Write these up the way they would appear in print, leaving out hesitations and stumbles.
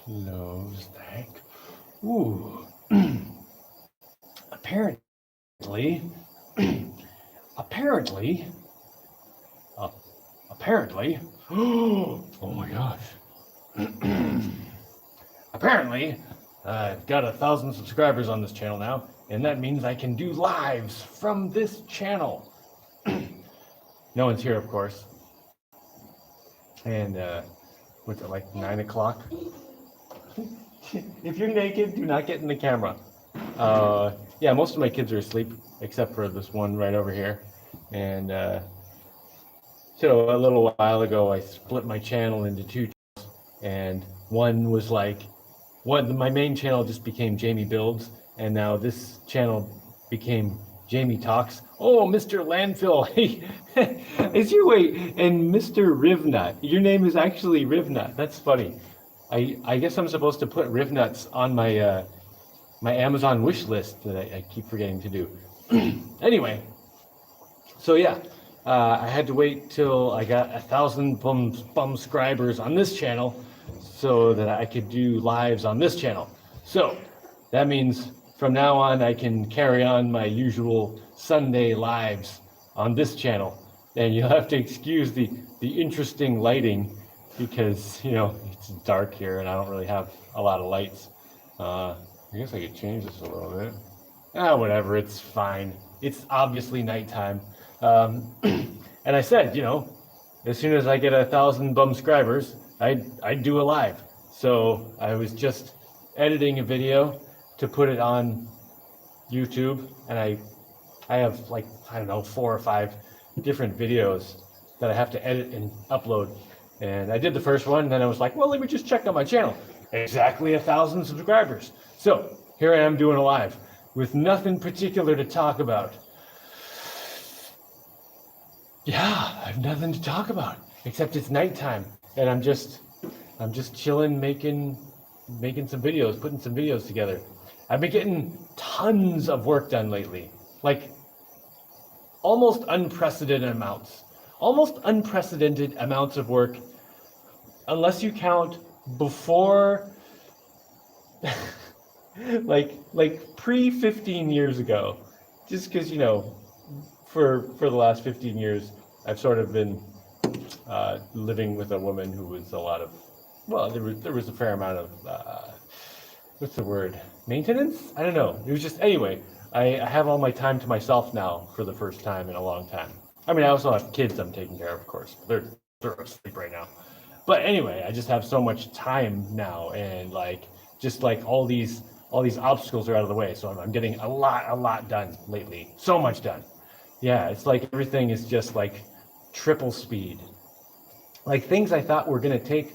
Close that. Ooh. apparently, apparently, uh, apparently, oh my gosh. Apparently, I've got 1,000 subscribers on this channel now, and that means I can do lives from this channel. No one's here, of course. And what's it, like 9 o'clock? If you're naked, do not get in the camera. Yeah, most of my kids are asleep, except for this one right over here. And so a little while ago, I split my channel into two channels, and one was like, my main channel just became Jaimie Builds, and now this channel became Jaimie Talks. Oh, Mr. Landfill, hey, is your way, and Mr. Rivnut, your name is actually Rivnut. That's funny. I guess I'm supposed to put Rivnuts on my my Amazon wish list that I keep forgetting to do. Anyway, so yeah, I had to wait till I got 1,000 bum subscribers on this channel so that I could do lives on this channel. So that means from now on I can carry on my usual Sunday lives on this channel. And you'll have to excuse the interesting lighting because, you know, it's dark here and I don't really have a lot of lights. I guess I could change this a little bit. Whatever, it's fine. It's obviously nighttime. And I said, you know, as soon as I get 1,000 bum subscribers, I'd do a live. So I was just editing a video to put it on YouTube, and I have like, I don't know, 4 or 5 different videos that I have to edit and upload. And I did the first one, and then I was like, well, let me just check on my channel. Exactly 1,000 subscribers. So here I am doing a live with nothing particular to talk about. Yeah, I have nothing to talk about except it's nighttime, and I'm just chilling, making some videos, putting some videos together. I've been getting tons of work done lately, like almost unprecedented amounts of work, unless you count before, like pre 15 years ago, just because, you know, for the last 15 years, I've sort of been living with a woman who was a lot of, well, there was a fair amount of, what's the word, maintenance? I don't know. It was just, anyway, I have all my time to myself now for the first time in a long time. I mean, I also have kids I'm taking care of course. They're asleep right now. But anyway, I just have so much time now, and like, just like all these obstacles are out of the way. So I'm getting a lot done lately. So much done. Yeah, it's like everything is just like triple speed. Like things I thought were gonna take,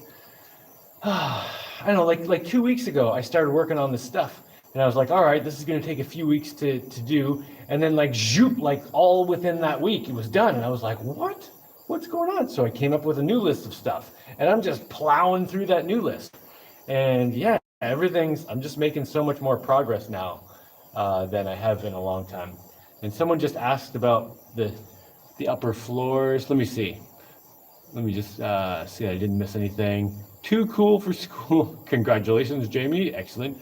I don't know, like 2 weeks ago, I started working on this stuff, and I was like, all right, this is gonna take a few weeks to do, and then like zoop, like all within that week, it was done, and I was like, what's going on? So I came up with a new list of stuff, and I'm just plowing through that new list, and yeah, I'm just making so much more progress now than I have in a long time. And someone just asked about the upper floors. Let me see. Let me just see I didn't miss anything. Too cool for school. Congratulations, Jaimie. Excellent.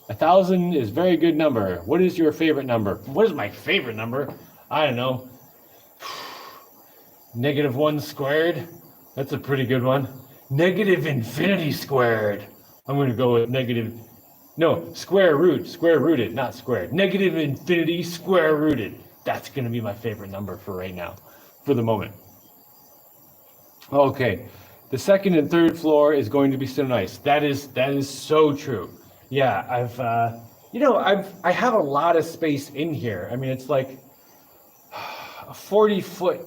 1,000 is a very good number. What is your favorite number? What is my favorite number? I don't know. -1 squared. That's a pretty good one. Negative infinity squared. I'm going to go with square rooted, not squared. Negative infinity square rooted. That's going to be my favorite number for right now, for the moment. Okay, the second and third floor is going to be so nice. That is so true. Yeah, I have a lot of space in here. I mean, it's like a 40-foot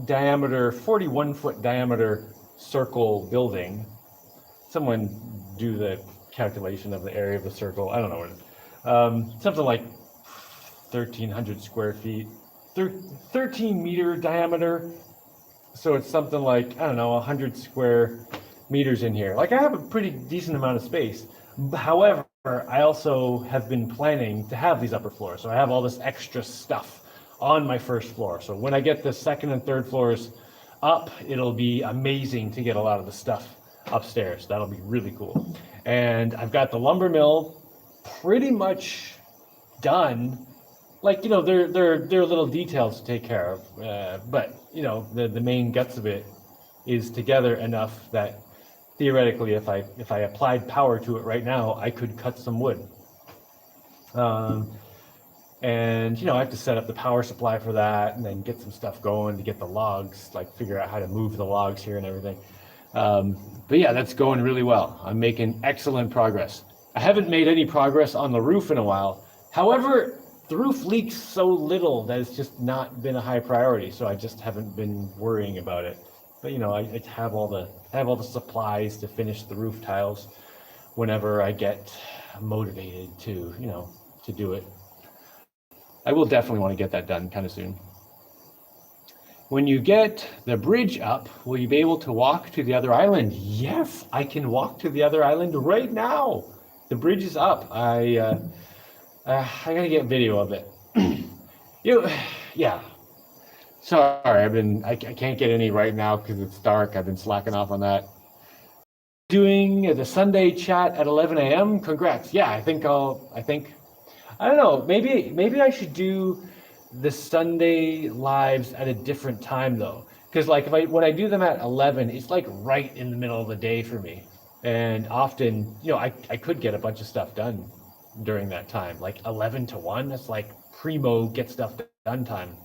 diameter, 41-foot diameter circle building. Someone do the calculation of the area of the circle. I don't know what it is. Something like 1,300 square feet, 13 meter diameter. So it's something like, I don't know, 100 square meters in here. Like I have a pretty decent amount of space. However, I also have been planning to have these upper floors. So I have all this extra stuff on my first floor. So when I get the second and third floors up, it'll be amazing to get a lot of the stuff upstairs. That'll be really cool. And I've got the lumber mill pretty much done. Like, there are little details to take care of, but the main guts of it is together enough that theoretically, if I applied power to it right now, I could cut some wood. And I have to set up the power supply for that, and then get some stuff going to get the logs, like figure out how to move the logs here and everything. But yeah, that's going really well. I'm making excellent progress. I haven't made any progress on the roof in a while. However, the roof leaks so little that it's just not been a high priority, so I just haven't been worrying about it. But I have all the supplies to finish the roof tiles whenever I get motivated to do it. I will definitely want to get that done kind of soon. When you get the bridge up, will you be able to walk to the other island? Yes, I can walk to the other island right now. The bridge is up. I gotta get video of it. Yeah. Sorry, I can't get any right now because it's dark. I've been slacking off on that. Doing the Sunday chat at 11 a.m. Congrats. Yeah, I don't know. Maybe I should do the Sunday lives at a different time though, because like when I do them at 11, it's like right in the middle of the day for me, and often I could get a bunch of stuff done during that time, like 11 to 1. That's like primo get stuff done time.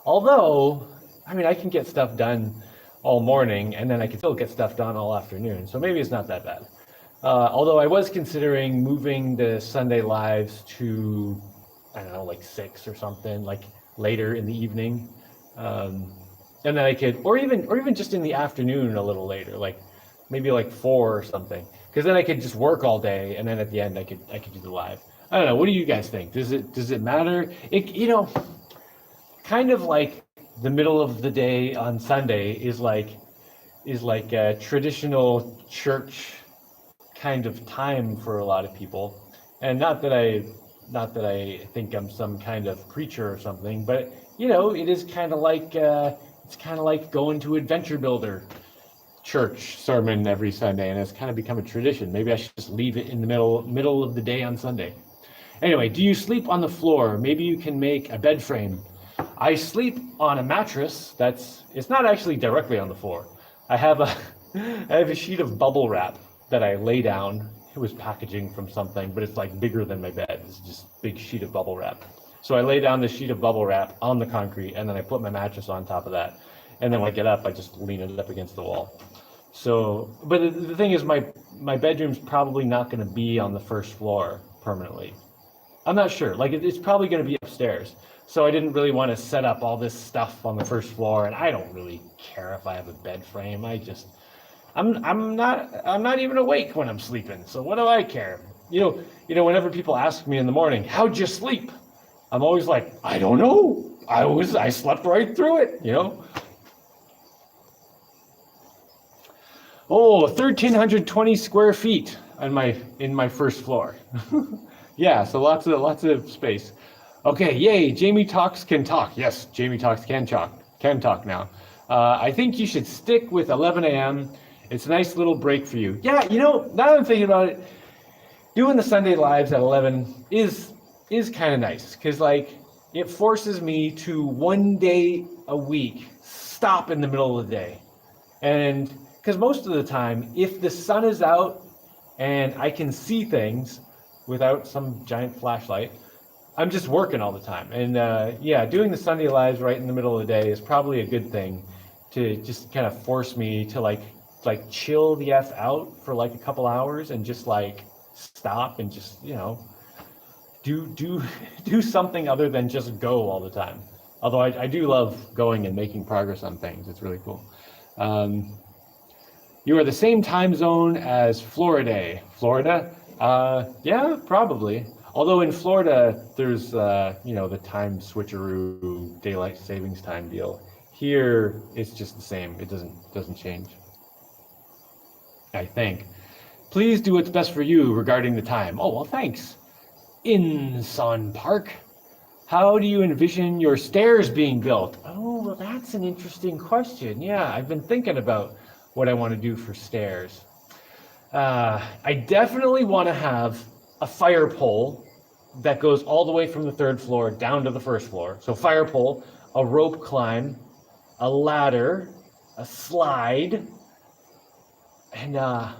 Although I can get stuff done all morning, and then I can still get stuff done all afternoon, so maybe it's not that bad. Although I was considering moving the Sunday lives to, I don't know, like 6 or something, like later in the evening, and then I could, or even just in the afternoon a little later, like maybe like 4 or something, because then I could just work all day, and then at the end I could do the live. I don't know. What do you guys think? Does it matter? Kind of like the middle of the day on Sunday is like a traditional church kind of time for a lot of people, and not that I think I'm some kind of preacher or something, but it is kind of like it's kind of like going to Adventure Builder church sermon every Sunday, and it's kind of become a tradition. Maybe I should just leave it in the middle of the day on Sunday. Anyway, do you sleep on the floor? Maybe you can make a bed frame. I sleep on a mattress it's not actually directly on the floor. I have a sheet of bubble wrap that I lay down. It was packaging from something, but it's like bigger than my bed. It's just a big sheet of bubble wrap. So I lay down the sheet of bubble wrap on the concrete, and then I put my mattress on top of that. And then when I get up, I just lean it up against the wall. So, but the thing is, my bedroom's probably not going to be on the first floor permanently. I'm not sure. Like it's probably going to be upstairs. So I didn't really want to set up all this stuff on the first floor, and I don't really care if I have a bed frame. I'm not even awake when I'm sleeping. So what do I care? Whenever people ask me in the morning, "How'd you sleep?" I'm always like, "I don't know. I slept right through it." Oh, 1,320 square feet in my first floor. Yeah, so lots of space. Okay, yay, Jaimie Talks can talk. Yes, Jaimie Talks can talk now. I think you should stick with 11 a.m. It's a nice little break for you. Yeah, now that I'm thinking about it, doing the Sunday lives at 11 is kind of nice, because like it forces me to one day a week stop in the middle of the day. And because most of the time, if the sun is out and I can see things without some giant flashlight, I'm just working all the time. And doing the Sunday lives right in the middle of the day is probably a good thing to just kind of force me to like chill the F out for like a couple hours and just like stop and just, do something other than just go all the time. Although I do love going and making progress on things. It's really cool. You are the same time zone as Florida. Florida? Yeah, probably. Although in Florida, there's, the time switcheroo, daylight savings time deal. Here, it's just the same. It doesn't change, I think. Please do what's best for you regarding the time. Oh, well, thanks. In Son Park, how do you envision your stairs being built? Oh, well, that's an interesting question. Yeah, I've been thinking about what I want to do for stairs. I definitely want to have a fire pole that goes all the way from the 3rd floor down to the 1st floor. So fire pole, a rope climb, a ladder, a slide, and I'm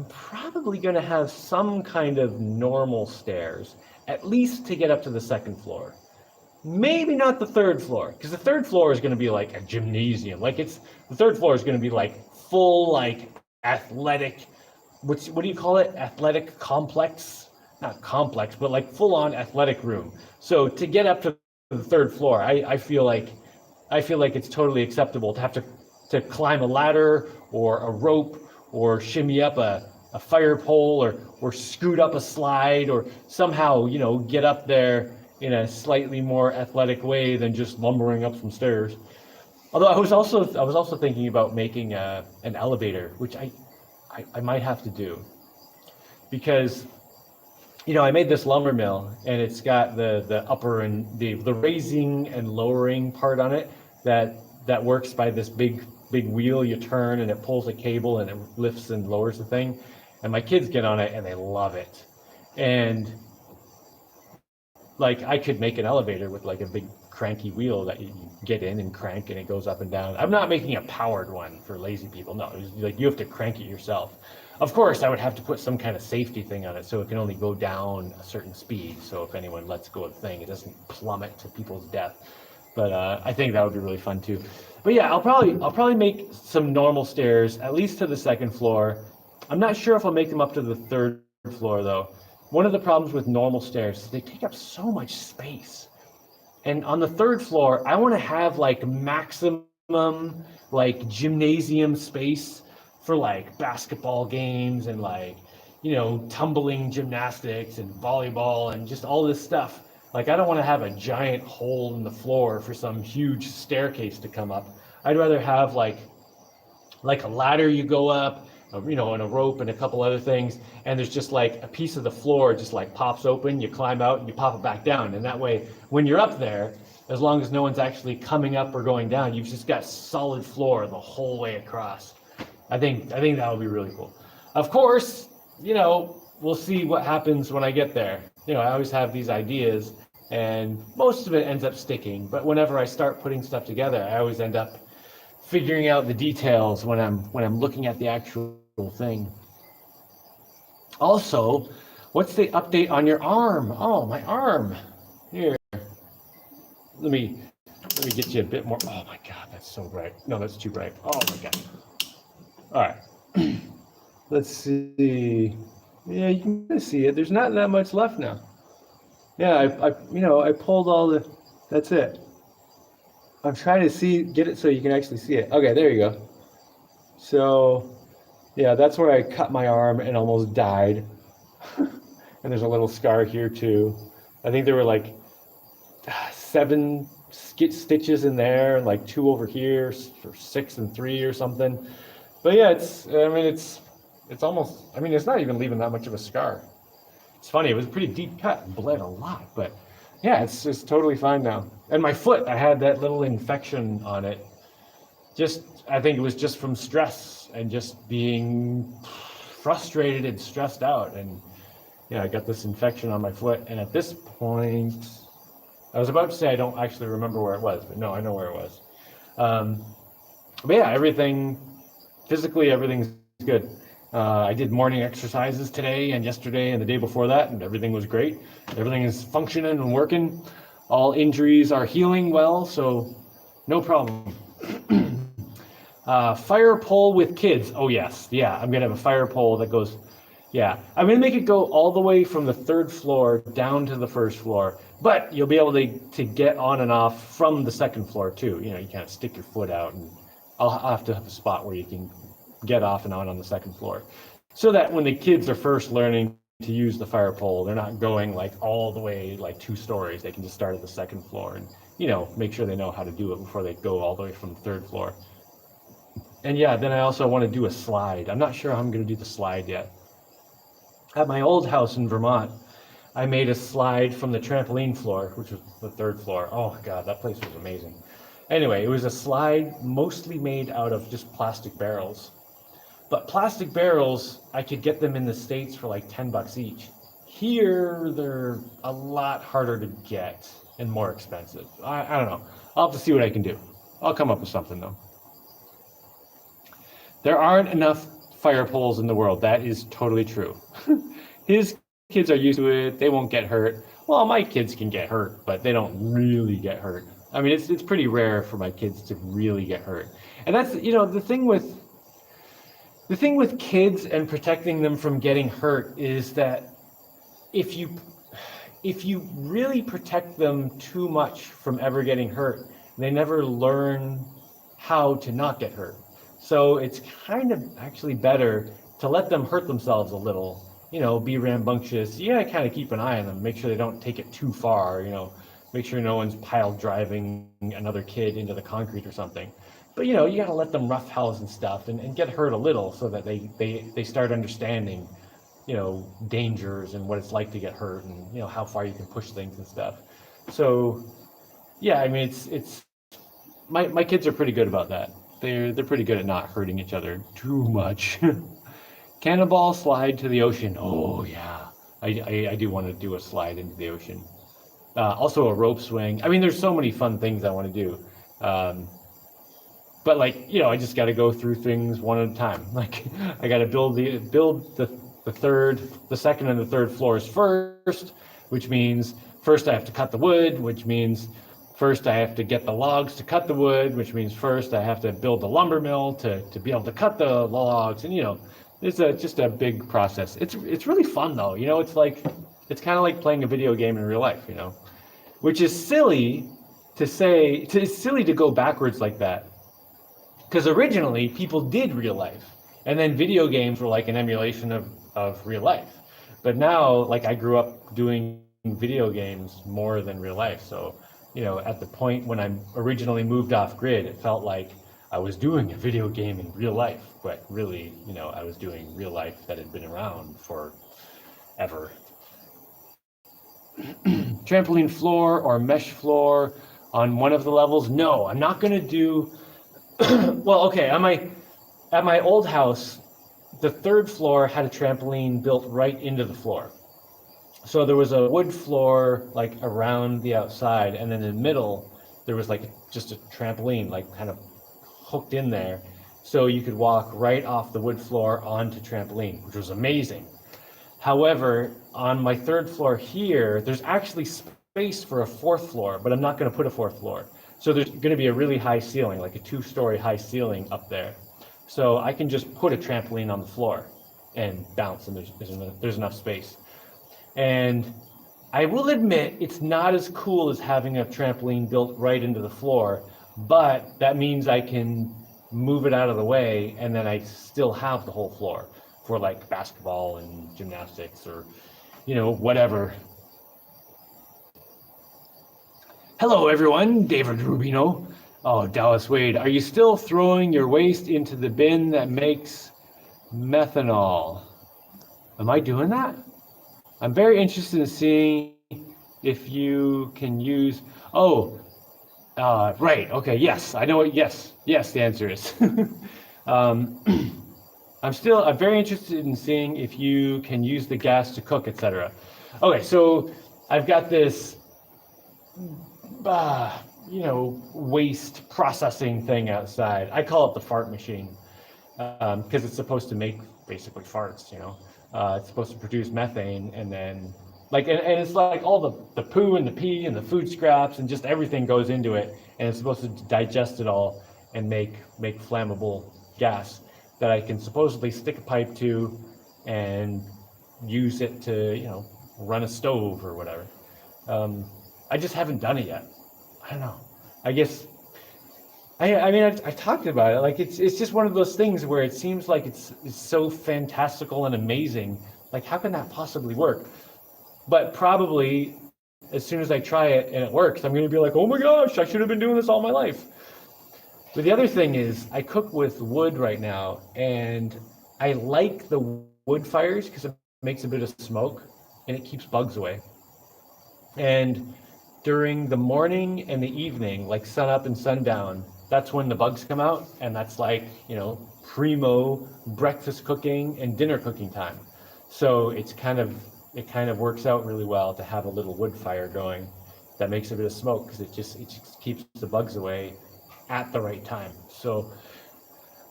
probably going to have some kind of normal stairs, at least to get up to the 2nd floor. Maybe not the 3rd floor, because the 3rd floor is going to be like a gymnasium. Like the 3rd floor is going to be like full, like athletic, what do you call it? Athletic complex? Not complex, but like full on athletic room. So to get up to the 3rd floor, I feel like it's totally acceptable to have to climb a ladder or a rope or shimmy up a fire pole or scoot up a slide or somehow, get up there in a slightly more athletic way than just lumbering up some stairs. Although I was also thinking about making an elevator, which I might have to do, because I made this lumber mill and it's got the upper and the raising and lowering part on it that works by this big wheel you turn and it pulls a cable and it lifts and lowers the thing. And my kids get on it and they love it. And like I could make an elevator with like a big cranky wheel that you get in and crank and it goes up and down. I'm not making a powered one for lazy people. No, it's like you have to crank it yourself. Of course, I would have to put some kind of safety thing on it so it can only go down a certain speed. So if anyone lets go of the thing, it doesn't plummet to people's death. But I think that would be really fun too. But yeah, I'll probably make some normal stairs, at least to the 2nd floor. I'm not sure if I'll make them up to the 3rd floor though. One of the problems with normal stairs is they take up so much space. And on the 3rd floor, I want to have like maximum like gymnasium space for like basketball games and like, tumbling gymnastics and volleyball and just all this stuff. Like I don't want to have a giant hole in the floor for some huge staircase to come up. I'd rather have like a ladder you go up, and a rope and a couple other things, and there's just like a piece of the floor just like pops open, you climb out and you pop it back down. And that way, when you're up there, as long as no one's actually coming up or going down, you've just got solid floor the whole way across. I think that would be really cool. Of course, we'll see what happens when I get there. I always have these ideas and most of it ends up sticking, but whenever I start putting stuff together, I always end up figuring out the details when I'm looking at the actual thing. Also, what's the update on your arm? Oh, my arm. Here. Let me get you a bit more. Oh my God, that's so bright. No, that's too bright. Oh my God. All right. Let's see. Yeah, you can see it. There's not that much left now. Yeah, I pulled all the. That's it. I'm trying to get it so you can actually see it. Okay, there you go. So, yeah, that's where I cut my arm and almost died. And there's a little scar here too. I think there were like 7 stitches in there, and like 2 over here, or 6 and 3 or something. But yeah, it's almost. It's not even leaving that much of a scar. It's funny. It was a pretty deep cut, and bled a lot, but yeah, it's just totally fine now. And my foot, I had that little infection on it. I think it was just from stress and just being frustrated and stressed out. And yeah, I got this infection on my foot. And at this point, I was about to say I don't actually remember where it was, but no, I know where it was. But yeah, physically, everything's good. I did morning exercises today and yesterday and the day before that, and everything was great. Everything is functioning and working. All injuries are healing well, so no problem. Fire pole with kids. Oh yes, yeah, I'm gonna have a fire pole that goes, yeah. I'm gonna make it go all the way from the 3rd floor down to the 1st floor, but you'll be able to get on and off from the 2nd floor too. You can't stick your foot out, and I'll have to have a spot where you can get off and on the 2nd floor, so that when the kids are first learning to use the fire pole, they're not going like all the way like 2 stories. They can just start at the 2nd floor and make sure they know how to do it before they go all the way from the 3rd floor. And yeah, then I also want to do a slide. I'm not sure how I'm going to do the slide yet. At my old house in Vermont, I made a slide from the trampoline floor, which was the 3rd floor. Oh God, that place was amazing. Anyway, it was a slide mostly made out of just plastic barrels. But plastic barrels, I could get them in the States for like $10 each. Here, they're a lot harder to get and more expensive. I don't know. I'll have to see what I can do. I'll come up with something though. There aren't enough fire poles in the world. That is totally true. His kids are used to it. They won't get hurt. Well, my kids can get hurt, but they don't really get hurt. I mean, it's pretty rare for my kids to really get hurt. And that's, the thing with kids and protecting them from getting hurt is that if you really protect them too much from ever getting hurt, they never learn how to not get hurt. So it's kind of actually better to let them hurt themselves a little, be rambunctious. You gotta kind of keep an eye on them, make sure they don't take it too far, make sure no one's pile driving another kid into the concrete or something. But you gotta let them roughhouse and stuff and get hurt a little so that they start understanding, dangers and what it's like to get hurt and how far you can push things and stuff. So yeah, I mean it's my kids are pretty good about that. They're pretty good at not hurting each other too much. Cannonball slide to the ocean. Oh yeah, I do want to do a slide into the ocean. Also a rope swing. I mean, there's so many fun things I want to do. But I just got to go through things one at a time. Like I got to build the second and the third floors first, which means first I have to cut the wood, which means first I have to get the logs to cut the wood, which means first I have to build the lumber mill to be able to cut the logs. And it's just a big process. It's really fun though. It's kind of like playing a video game in real life, which is silly to say. It's silly to go backwards like that, because originally people did real life, and then video games were like an emulation of real life. But now, I grew up doing video games more than real life. So, at the point when I originally moved off grid, it felt like I was doing a video game in real life, but really, I was doing real life that had been around forever. Trampoline floor or mesh floor on one of the levels? No, I'm not going to do. Well, okay, at my old house, the third floor had a trampoline built right into the floor. So there was a wood floor around the outside, and then in the middle there was just a trampoline kind of hooked in there, so you could walk right off the wood floor onto trampoline, which was amazing. However, on my third floor here, there's actually space for a fourth floor, but I'm not going to put a fourth floor. So there's going to be a really high ceiling, like a 2-story high ceiling up there. So I can just put a trampoline on the floor and bounce, and there's enough space. And I will admit it's not as cool as having a trampoline built right into the floor, but that means I can move it out of the way, and then I still have the whole floor for basketball and gymnastics or whatever. Hello everyone, David Rubino. Oh, Dallas Wade, are you still throwing your waste into the bin that makes methanol? Am I doing that? I'm very interested in seeing if you can use. Right. Okay. Yes, I know what. Yes. The answer is. I'm very interested in seeing if you can use the gas to cook, etc. Okay, so I've got this, waste processing thing outside. I call it the fart machine, because it's supposed to make basically farts. It's supposed to produce methane, and then and it's all the poo and the pee and the food scraps and just everything goes into it, and it's supposed to digest it all and make flammable gas that I can supposedly stick a pipe to and use it to run a stove or whatever. I just haven't done it yet. I don't know. I guess I've talked about it. It's just one of those things where it seems like it's so fantastical and amazing. How can that possibly work? But probably as soon as I try it and it works, I'm going to be like, oh my gosh, I should have been doing this all my life. But the other thing is, I cook with wood right now, and I like the wood fires because it makes a bit of smoke and it keeps bugs away. And during the morning and the evening, like sun up and sundown, that's when the bugs come out, and that's like, you know, primo breakfast cooking and dinner cooking time. So it kind of works out really well to have a little wood fire going that makes a bit of smoke, because it just keeps the bugs away at the right time. So,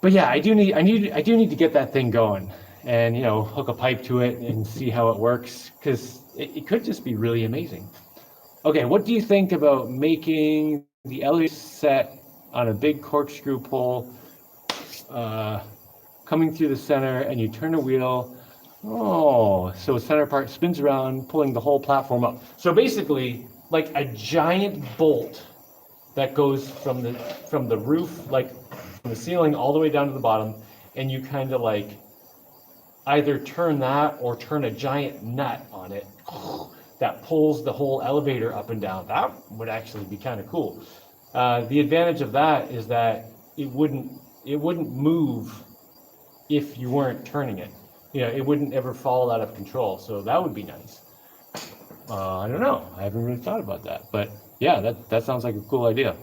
but yeah, I do need to get that thing going, and you know, hook a pipe to it and see how it works, because it could just be really amazing. Okay, what do you think about making the elevator set on a big corkscrew pole, coming through the center, and you turn the wheel? Oh, so the center part spins around, pulling the whole platform up. So basically, like a giant bolt that goes from the roof, like from the ceiling all the way down to the bottom, and you kind of like either turn that or turn a giant nut on it that pulls the whole elevator up and down. That would actually be kind of cool. The advantage of that is that it wouldn't move if you weren't turning it. You know, it wouldn't ever fall out of control. So that would be nice. I don't know. I haven't really thought about that, but yeah, that sounds like a cool idea.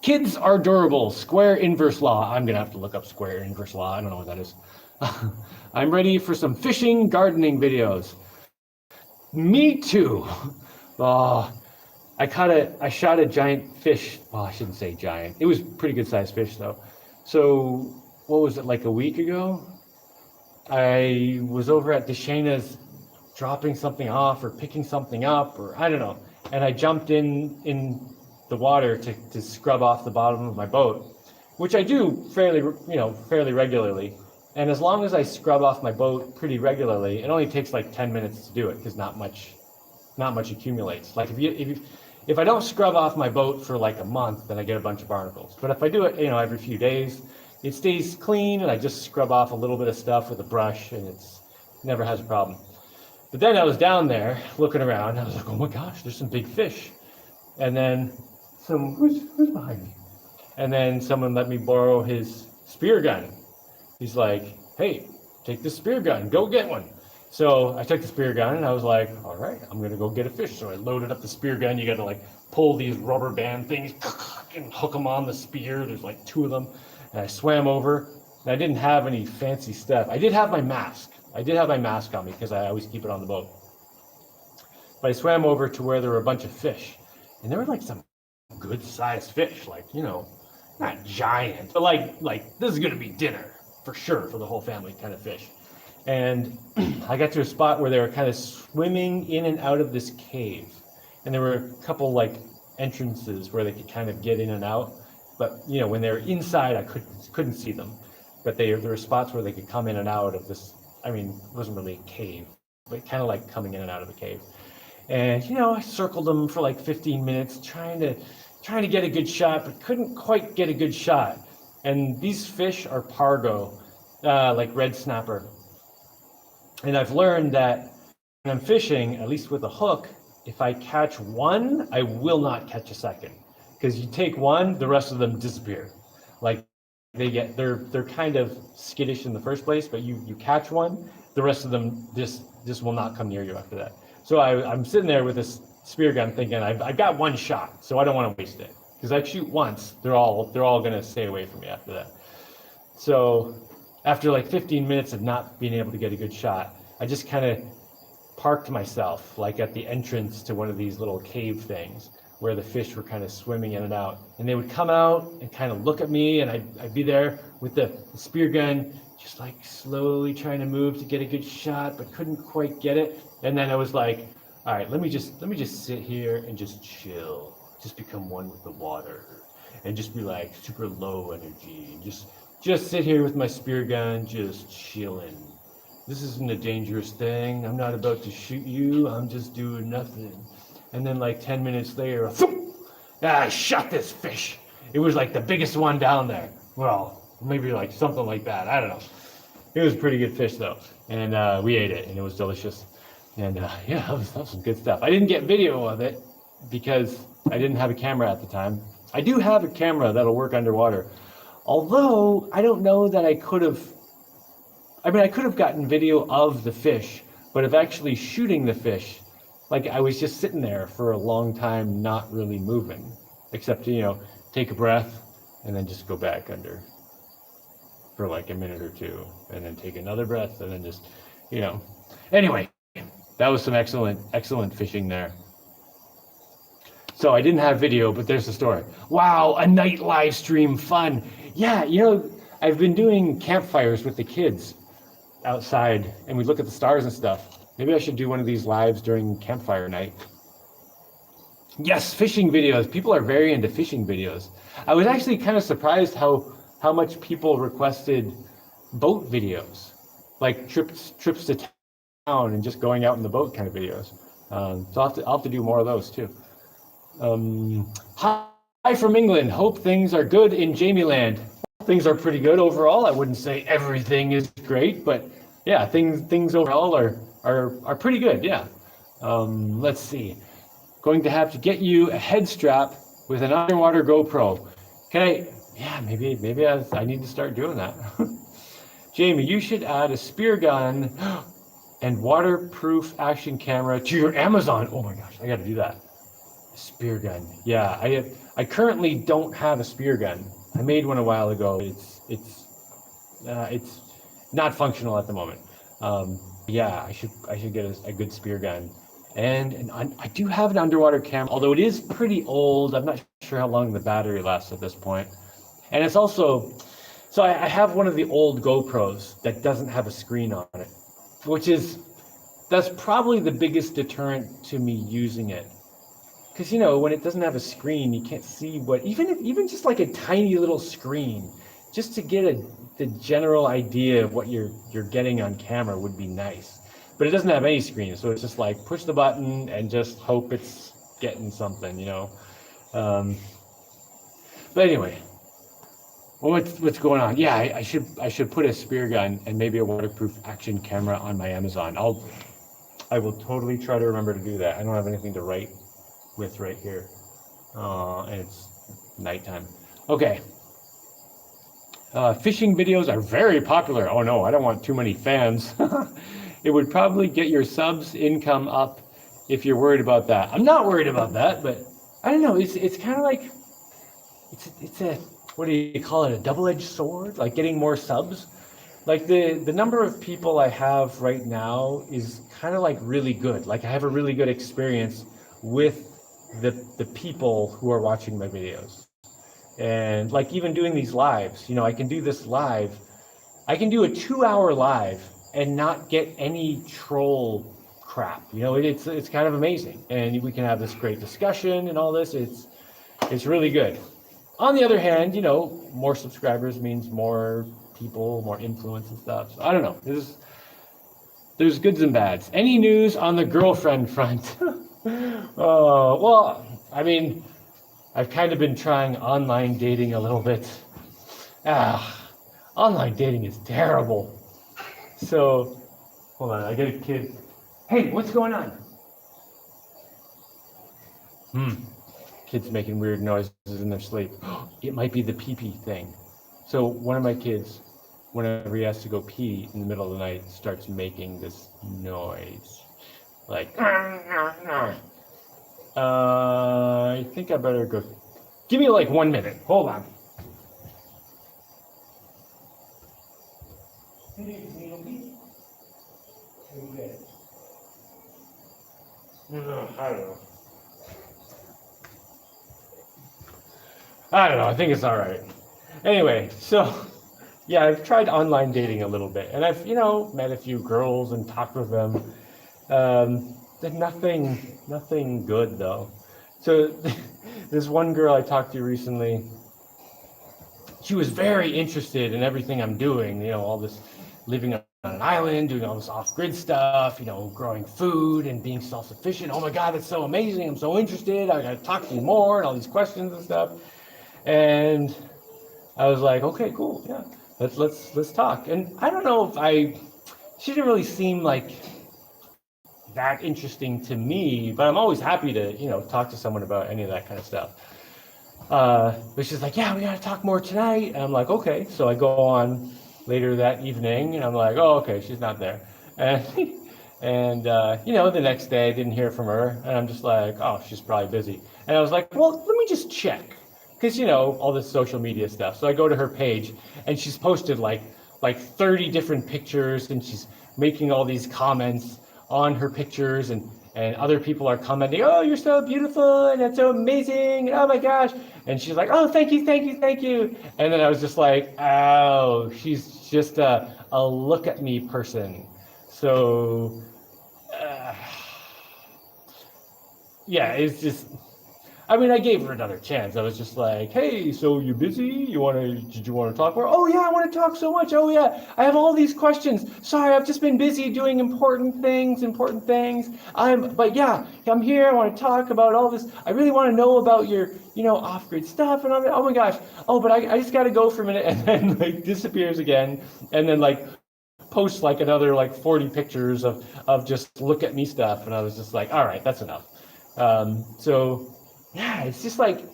Kids are durable. Square inverse law. I'm gonna have to look up square inverse law. I don't know what that is. I'm ready for some fishing, gardening videos. Me too. Oh, I shot a giant fish. Well, I shouldn't say giant. It was pretty good sized fish though. So what was it, like a week ago? I was over at Deshaina's dropping something off or picking something up, or I don't know. And I jumped in the water to scrub off the bottom of my boat, which I do fairly regularly. And as long as I scrub off my boat pretty regularly, it only takes like 10 minutes to do it, because not much accumulates. Like if I don't scrub off my boat for like a month, then I get a bunch of barnacles. But if I do it, you know, every few days, it stays clean, and I just scrub off a little bit of stuff with a brush, and it's never has a problem. But then I was down there looking around, and I was like, oh my gosh, there's some big fish. And then who's behind me? And then someone let me borrow his spear gun. He's like, hey, take this spear gun, go get one. So I took the spear gun, and I was like, all right, I'm gonna go get a fish. So I loaded up the spear gun. You gotta like pull these rubber band things and hook them on the spear. There's like 2 of them. And I swam over, and I didn't have any fancy stuff. I did have my mask. I did have my mask on me, because I always keep it on the boat. But I swam over to where there were a bunch of fish, and there were like some good sized fish, like, you know, not giant, but like this is gonna be dinner for sure for the whole family kind of fish. And I got to a spot where they were kind of swimming in and out of this cave, and there were a couple like entrances where they could kind of get in and out. But you know, when they were inside, I couldn't see them. But there were spots where they could come in and out of this. I mean, it wasn't really a cave, but kind of like coming in and out of a cave. And you know, I circled them for like 15 minutes, trying to get a good shot, but couldn't quite get a good shot. And these fish are pargo, like red snapper. And I've learned that when I'm fishing, at least with a hook, if I catch one, I will not catch a second. Because you take one, the rest of them disappear. Like they're kind of skittish in the first place, but you catch one, the rest of them just will not come near you after that. So I'm sitting there with this spear gun thinking I've got one shot, so I don't want to waste it. Because I shoot once, they're all gonna stay away from me after that. So after like 15 minutes of not being able to get a good shot, I just kind of parked myself like at the entrance to one of these little cave things where the fish were kind of swimming in and out. And they would come out and kind of look at me, and I'd be there with the spear gun, just like slowly trying to move to get a good shot, but couldn't quite get it. And then I was like, all right, let me just sit here and just chill, just become one with the water, and just be like super low energy, and just sit here with my spear gun, just chilling. This isn't a dangerous thing. I'm not about to shoot you. I'm just doing nothing. And then like 10 minutes later, I shot this fish. It was like the biggest one down there. Well, maybe like something like that. I don't know. It was a pretty good fish though. And we ate it, and it was delicious. And yeah, that was some good stuff. I didn't get video of it because I didn't have a camera at the time. I do have a camera that'll work underwater. Although I don't know that I could have gotten video of the fish, but of actually shooting the fish, like I was just sitting there for a long time, not really moving, except take a breath and then just go back under for like a minute or two, and then take another breath, and then just, you know. Anyway, that was some excellent fishing there. So I didn't have video, but there's the story. Wow, a night live stream, fun. Yeah, I've been doing campfires with the kids outside, and we look at the stars and stuff. Maybe I should do one of these lives during campfire night. Yes, fishing videos. People are very into fishing videos. I was actually kind of surprised how much people requested boat videos, like trips to town and just going out in the boat kind of videos. So I'll have to do more of those too. Hi from England. Hope things are good in Jaimie land. Things are pretty good overall. I wouldn't say everything is great, but yeah, things overall are pretty good. Yeah. Let's see. Going to have to get you a head strap with an underwater GoPro. Can I? Yeah, maybe I need to start doing that. Jaimie, you should add a spear gun and waterproof action camera to your Amazon. Oh my gosh, I got to do that. Spear gun. Yeah, I currently don't have a spear gun. I made one a while ago. It's not functional at the moment. Yeah, I should get a good spear gun. And I do have an underwater camera, although it is pretty old. I'm not sure how long the battery lasts at this point. And it's also, so I have one of the old GoPros that doesn't have a screen on it, that's probably the biggest deterrent to me using it. Because when it doesn't have a screen, you can't see even just like a tiny little screen, just to get the general idea of what you're getting on camera would be nice. But it doesn't have any screen, so it's just like push the button and just hope it's getting something, But anyway, what's going on? Yeah, I should put a spear gun and maybe a waterproof action camera on my Amazon. I will totally try to remember to do that. I don't have anything to write with right here, and it's nighttime. Okay. Fishing videos are very popular. Oh no, I don't want too many fans. It would probably get your subs income up if you're worried about that. I'm not worried about that, but I don't know. It's kind of like it's a, what do you call it? A double-edged sword, like getting more subs. Like the number of people I have right now is kind of like really good. Like I have a really good experience with the people who are watching my videos. And like even doing these lives, I can do this live. I can do a 2-hour live and not get any troll crap. It's kind of amazing. And we can have this great discussion and all this. It's really good. On the other hand, more subscribers means more people, more influence and stuff. So I don't know. There's goods and bads. Any news on the girlfriend front? Oh, well, I mean, I've kind of been trying online dating a little bit. Online dating is terrible. So, hold on, I get a kid. Hey, what's going on? Kids making weird noises in their sleep. It might be the pee-pee thing. So one of my kids, whenever he has to go pee in the middle of the night, starts making this noise. Like, I think I better go. Give me like 1 minute. Hold on. I don't know. I think it's all right. Anyway, so yeah, I've tried online dating a little bit, and I've met a few girls and talked with them. Nothing good though. So this one girl I talked to recently, she was very interested in everything I'm doing. All this living on an island, doing all this off-grid stuff. Growing food and being self-sufficient. Oh my God, that's so amazing! I'm so interested. I gotta talk to you more and all these questions and stuff. And I was like, okay, cool, yeah, let's talk. And I don't know she didn't really seem like that interesting to me, but I'm always happy to, talk to someone about any of that kind of stuff. But she's like, yeah, we gotta talk more tonight. And I'm like, okay. So I go on later that evening and I'm like, oh, okay, she's not there. And And the next day I didn't hear from her, and I'm just like, oh, she's probably busy. And I was like, well, let me just check, because all this social media stuff. So I go to her page, and she's posted like 30 different pictures, and she's making all these comments on her pictures, and other people are commenting, oh, you're so beautiful, and it's so amazing, and oh my gosh. And she's like, oh, thank you, thank you, thank you. And then I was just like, oh, she's just a look at me person. So yeah, it's just, I gave her another chance. I was just like, hey, so you busy? Did you want to talk more? Oh yeah, I want to talk so much. Oh yeah, I have all these questions. Sorry, I've just been busy doing important things. But yeah, I'm here. I want to talk about all this. I really want to know about your, off-grid stuff. And oh my gosh. Oh, but I just got to go for a minute, and then like disappears again. And then like posts like another like 40 pictures of just look at me stuff. And I was just like, all right, that's enough. So yeah, it's just like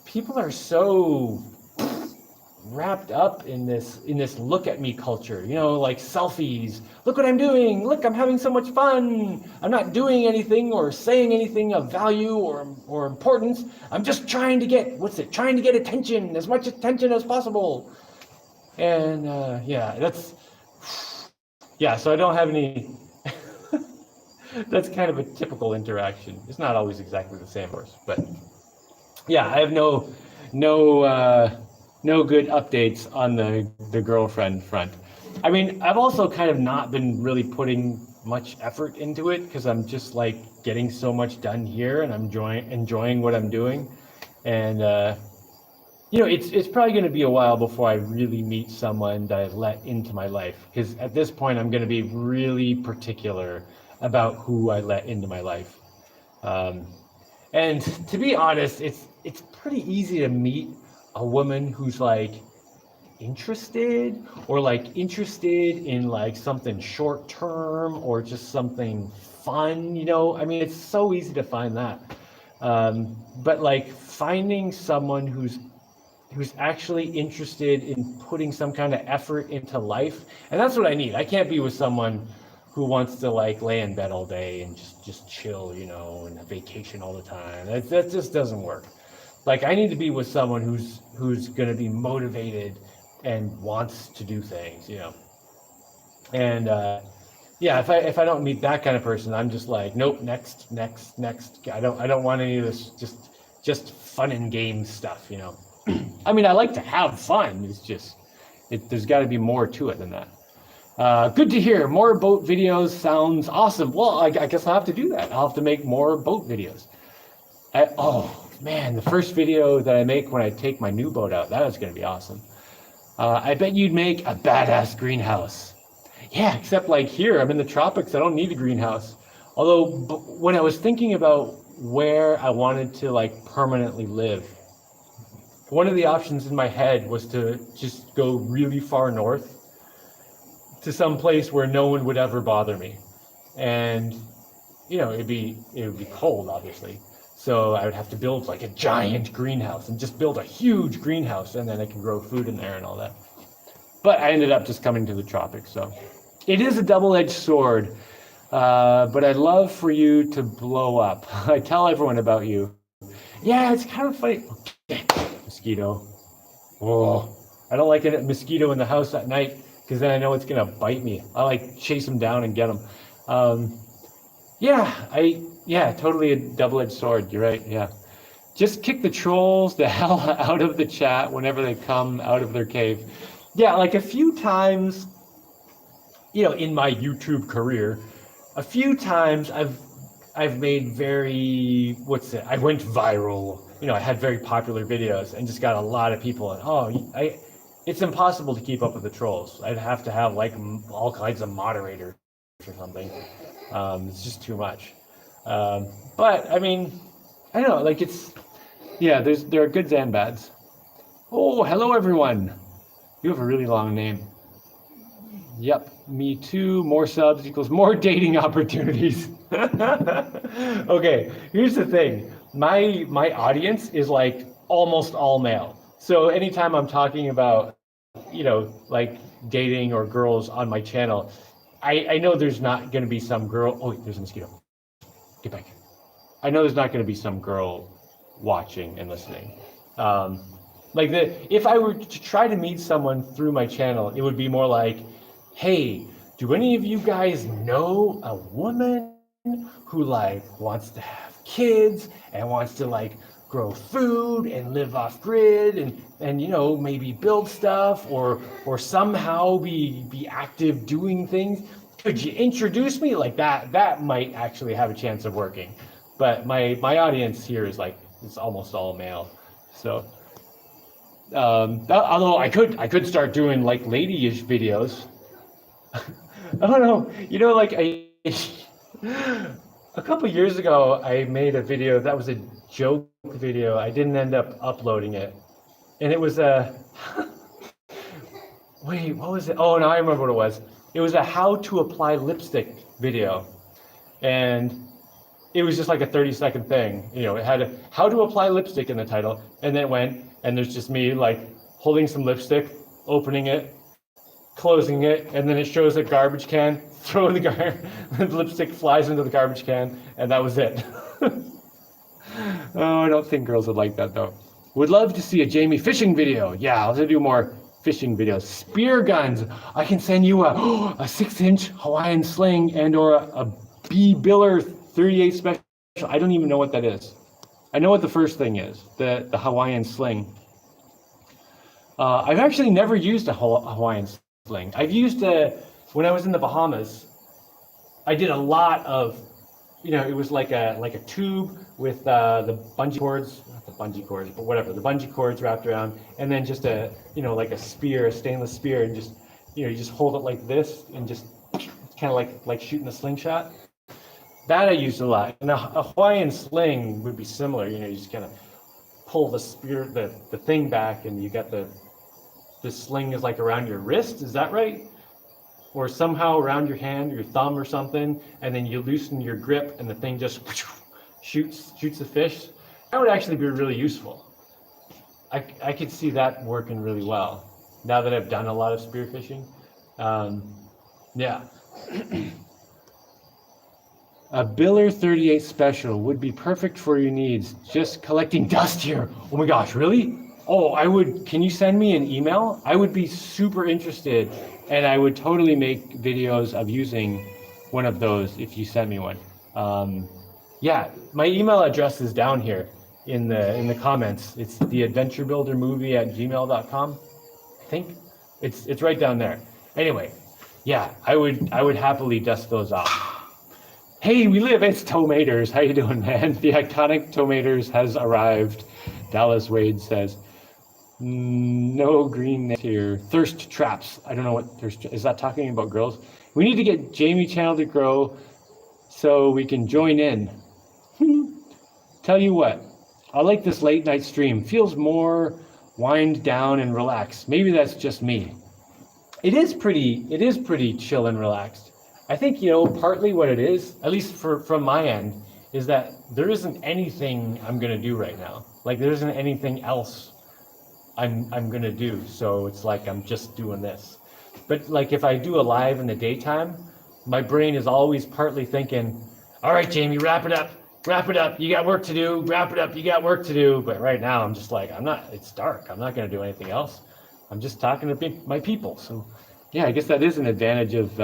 people are so wrapped up in this look at me culture, like selfies. Look what I'm doing. Look, I'm having so much fun. I'm not doing anything or saying anything of value or importance. I'm just trying to get attention, as much attention as possible. And so I don't have any. That's kind of a typical interaction. It's not always exactly the same, of course, but yeah, I have no good updates on the girlfriend front. I've also kind of not been really putting much effort into it, because I'm just like getting so much done here, and I'm enjoying what I'm doing. And it's probably going to be a while before I really meet someone that I've let into my life, because at this point I'm going to be really particular about who I let into my life. And to be honest, it's pretty easy to meet a woman who's like interested in like something short term, or just something fun, it's so easy to find that. But like finding someone who's actually interested in putting some kind of effort into life, and that's what I need. I can't be with someone who wants to like lay in bed all day and just chill, and vacation all the time. That just doesn't work. Like I need to be with someone who's going to be motivated and wants to do things, And if I don't meet that kind of person, I'm just like, nope, next. I don't want any of this just fun and games stuff, I like to have fun. It's just there's got to be more to it than that. Good to hear. More boat videos sounds awesome. Well, I guess I'll have to do that. I'll have to make more boat videos. Oh man, the first video that I make when I take my new boat out, that is going to be awesome. I bet you'd make a badass greenhouse. Yeah, except like here, I'm in the tropics. I don't need a greenhouse. Although when I was thinking about where I wanted to like permanently live, one of the options in my head was to just go really far north to some place where no one would ever bother me. And it'd be cold, obviously. So I would have to build like a giant greenhouse, and just build a huge greenhouse, and then I can grow food in there and all that. But I ended up just coming to the tropics. So it is a double-edged sword. But I'd love for you to blow up. I tell everyone about you. Yeah, it's kind of funny. Okay. Mosquito. Oh, I don't like a mosquito in the house at night, because then I know it's gonna bite me. I like chase them down and get them. Totally a double-edged sword. You're right. Yeah, just kick the trolls the hell out of the chat whenever they come out of their cave. Yeah, like a few times, in my YouTube career, a few times I've made I went viral. I had very popular videos and just got a lot of people. And it's impossible to keep up with the trolls. I'd have to have like all kinds of moderators or something. It's just too much. But I don't know. Like there are goods and bads. Oh, hello everyone. You have a really long name. Yep, me too. More subs equals more dating opportunities. Okay, here's the thing. My audience is like almost all male. So anytime I'm talking about, like dating or girls on my channel, I know there's not going to be some girl. Oh, wait, there's a mosquito. Get back. I know there's not going to be some girl watching and listening. If I were to try to meet someone through my channel, it would be more like, hey, do any of you guys know a woman who like wants to have kids and wants to like grow food and live off grid and you know, maybe build stuff or somehow be active doing things? Could you introduce me? Like that might actually have a chance of working. But my audience here is like, it's almost all male. So although I could start doing like lady-ish videos. I don't know, you know, like a couple years ago I made a video that was a joke video. I didn't end up uploading it, and it was a wait, what was it? Oh no, I remember what it was. It was a how to apply lipstick video, and it was just like a 30-second thing. You know, it had a how to apply lipstick in the title, and then it went, and there's just me like holding some lipstick, opening it, closing it, and then it shows a garbage can, throwing the lipstick flies into the garbage can, and that was it. Oh, I don't think girls would like that though. Would love to see a Jaimie fishing video. Yeah, I'll do more fishing videos. Spear guns. I can send you a 6-inch Hawaiian sling and or a B Biller 38 special. I don't even know what that is. I know what the first thing is, the Hawaiian sling. I've actually never used a Hawaiian sling. I've used when I was in the Bahamas. I did a lot of, you know, it was like a tube with the bungee cords, not the bungee cords, but whatever, the bungee cords wrapped around, and then just a, you know, like a spear, a stainless spear, and just, you know, you just hold it like this and just kind of like shooting a slingshot. That I used a lot. And a Hawaiian sling would be similar. You know, you just kind of pull the spear, the thing back, and you got the sling is like around your wrist. Is that right? Or somehow around your hand, or your thumb, or something, and then you loosen your grip, and the thing just shoots the fish. That would actually be really useful. I could see that working really well now that I've done a lot of spearfishing. Yeah. A Biller 38 special would be perfect for your needs. Just collecting dust here. Oh my gosh, really? Oh, I would. Can you send me an email? I would be super interested, and I would totally make videos of using one of those if you sent me one. Yeah, my email address is down here in the comments. It's theadventurebuildermovie@gmail.com. I think it's right down there. Anyway, yeah, I would happily dust those off. Hey, we live. It's Tomaters. How you doing, man? The iconic Tomaters has arrived. Dallas Wade says, no green here. Thirst traps. I don't know what thirst is. That talking about girls? We need to get Jaimie channel to grow so we can join in. Tell you what, I like this late night stream. Feels more wind down and relaxed. Maybe that's just me. It is pretty chill and relaxed. I think, you know, partly what it is, at least from my end, is that there isn't anything I'm gonna do right now. Like there isn't anything else I'm gonna do. So it's like I'm just doing this. But like if I do a live in the daytime, my brain is always partly thinking, all right, Jaimie, wrap it up. You got work to do. Wrap it up. You got work to do. But right now I'm just like, it's dark. I'm not gonna do anything else. I'm just talking to my people. So yeah, I guess that is an advantage of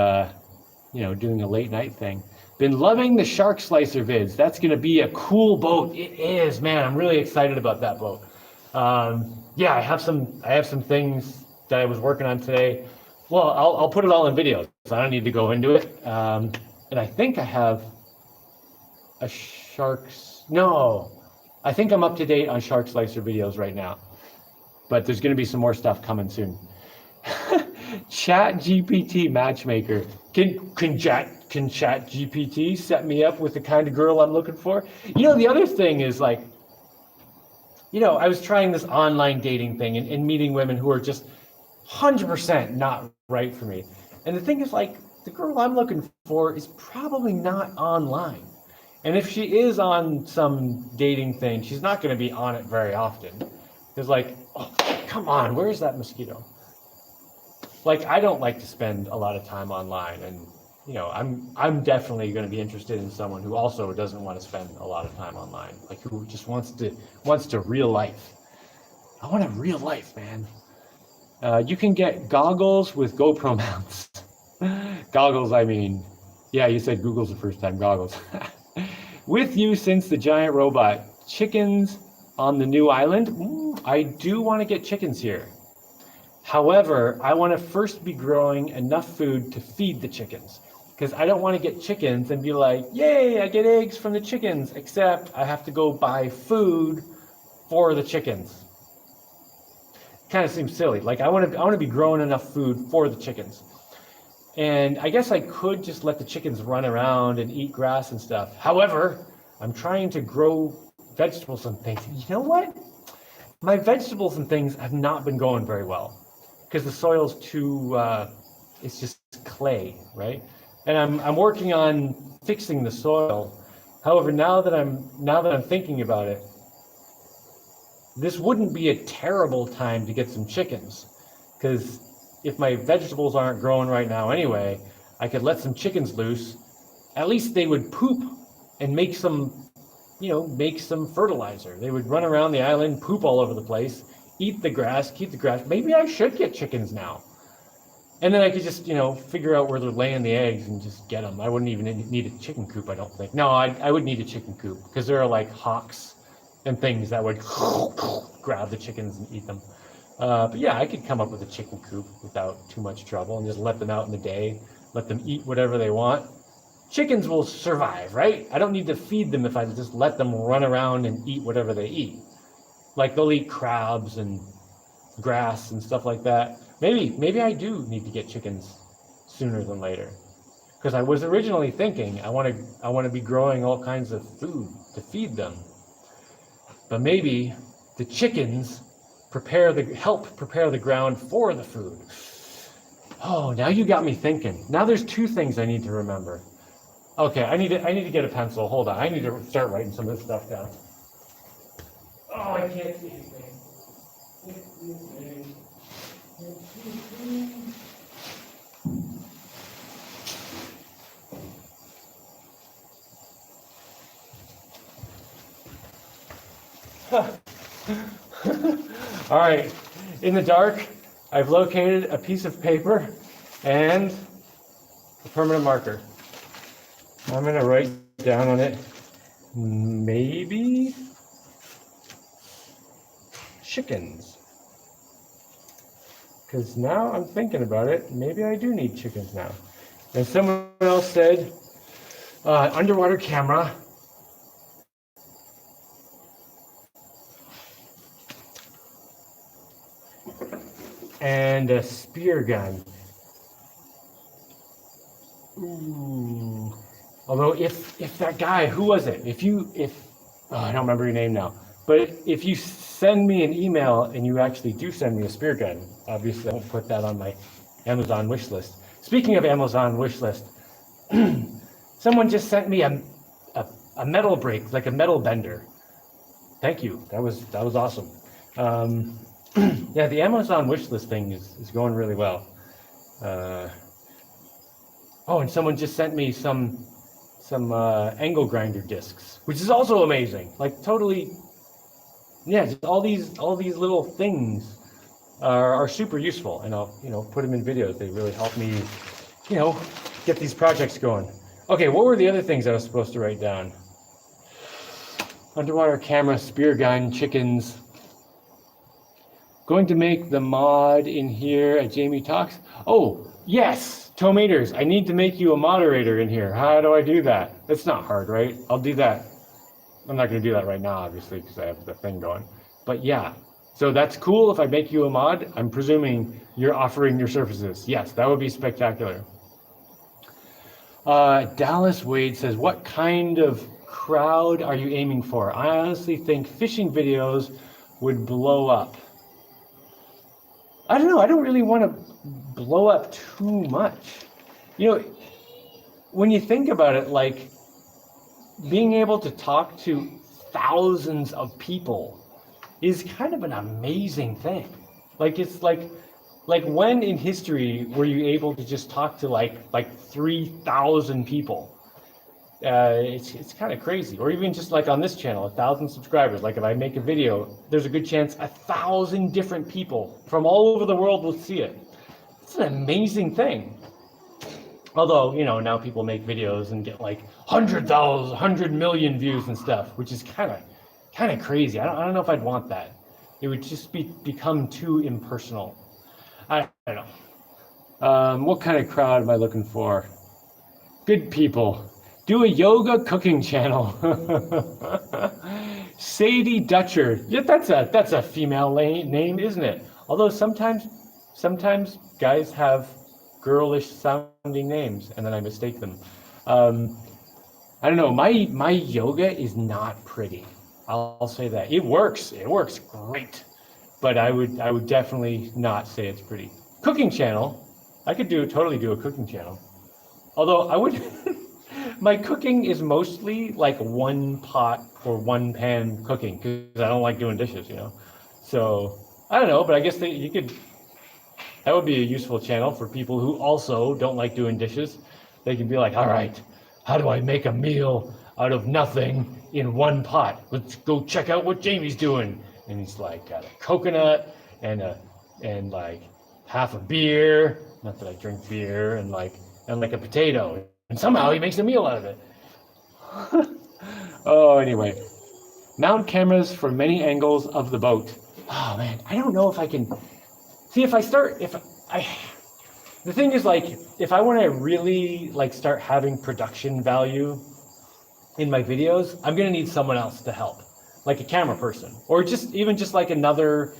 you know, doing a late night thing. Been loving the Shark Slicer vids. That's gonna be a cool boat. It is, man. I'm really excited about that boat. Yeah, I have some things that I was working on today. Well, I'll put it all in videos. So I don't need to go into it. And I think I have a I think I'm up to date on Shark Slicer videos right now. But there's gonna be some more stuff coming soon. Chat GPT matchmaker. Can Chat GPT set me up with the kind of girl I'm looking for? You know, the other thing is like, you know, I was trying this online dating thing and meeting women who are just 100% not right for me. And the thing is like, the girl I'm looking for is probably not online. And if she is on some dating thing, she's not going to be on it very often. Because like, oh, come on, where's that mosquito? Like, I don't like to spend a lot of time online, and I'm definitely going to be interested in someone who also doesn't want to spend a lot of time online, like who just wants to real life. I want a real life, man. You can get goggles with GoPro mounts. Goggles, I mean, yeah, you said Google's the first time, goggles. With you since the giant robot. Chickens on the new island? I do want to get chickens here. However, I want to first be growing enough food to feed the chickens. Because I don't want to get chickens and be like, yay, I get eggs from the chickens, except I have to go buy food for the chickens. Kind of seems silly. Like I want to be growing enough food for the chickens. And I guess I could just let the chickens run around and eat grass and stuff. However, I'm trying to grow vegetables and things. You know what? My vegetables and things have not been going very well because the soil's too, it's just clay, right? And I'm working on fixing the soil. However, now that I'm thinking about it, this wouldn't be a terrible time to get some chickens, because if my vegetables aren't growing right now anyway, I could let some chickens loose. At least they would poop and make some fertilizer. They would run around the island, poop all over the place, eat the grass, keep the grass. Maybe I should get chickens now. And then I could just, figure out where they're laying the eggs and just get them. I wouldn't even need a chicken coop, I don't think. No, I would need a chicken coop because there are like hawks and things that would grab the chickens and eat them. But yeah, I could come up with a chicken coop without too much trouble and just let them out in the day, let them eat whatever they want. Chickens will survive, right? I don't need to feed them if I just let them run around and eat whatever they eat. Like they'll eat crabs and grass and stuff like that. Maybe I do need to get chickens sooner than later. Because I was originally thinking I want to be growing all kinds of food to feed them. But maybe the chickens help prepare the ground for the food. Oh, now you got me thinking. Now there's two things I need to remember. Okay, I need to get a pencil. Hold on. I need to start writing some of this stuff down. Oh, I can't see anything. All right, in the dark, I've located a piece of paper and a permanent marker. I'm gonna write down on it, maybe chickens. Because now I'm thinking about it, maybe I do need chickens now. And someone else said, underwater camera. And a spear gun. Ooh. Although if that guy, who was it? I don't remember your name now. But if you send me an email and you actually do send me a spear gun, obviously I won't put that on my Amazon wish list. Speaking of Amazon wish list, someone just sent me a metal brake, like a metal bender. Thank you. That was awesome. Yeah, the Amazon wish list thing is going really well. And someone just sent me some angle grinder discs, which is also amazing. Like totally, yeah, just all these little things are super useful, and I'll put them in videos. They really help me, get these projects going. Okay, what were the other things I was supposed to write down? Underwater camera, spear gun, chickens. Going to make the mod in here at Jaimie Talks. Oh, yes, Tomaters, I need to make you a moderator in here. How do I do that? It's not hard, right? I'll do that. I'm not going to do that right now, obviously, because I have the thing going. But yeah, so that's cool if I make you a mod. I'm presuming you're offering your services. Yes, that would be spectacular. Dallas Wade says, what kind of crowd are you aiming for? I honestly think fishing videos would blow up. I don't know. I don't really want to blow up too much. When you think about it, like being able to talk to thousands of people is kind of an amazing thing. Like it's like Like when in history were you able to just talk to like 3,000 people? It's kind of crazy. Or even just like on this channel, 1,000 subscribers. Like if I make a video, there's a good chance 1,000 different people from all over the world will see it. It's an amazing thing. Although, you know, now people make videos and get like 100,000, 100 million views and stuff, which is kind of crazy. I don't know if I'd want that. It would just become too impersonal. I don't know. What kind of crowd am I looking for? Good people. Do a yoga cooking channel. Sadie Dutcher. Yeah, that's a female name, isn't it? Although sometimes guys have girlish sounding names, and then I mistake them. I don't know. My yoga is not pretty. I'll say that. It works great, but I would definitely not say it's pretty. Cooking channel. I could totally do a cooking channel. Although I would. My cooking is mostly like one pot or one pan cooking because I don't like doing dishes, you know. So I don't know, but I guess you could. That would be a useful channel for people who also don't like doing dishes. They can be like, all right, how do I make a meal out of nothing in one pot? Let's go check out what Jaimie's doing. And he's like got a coconut and like half a beer. Not that I drink beer, and like a potato. And somehow he makes a meal out of it. Oh, anyway. Mount cameras for many angles of the boat. Oh man, I don't know if I can. See, the thing is, like, if I want to really like start having production value in my videos, I'm gonna need someone else to help, like a camera person, or even just like another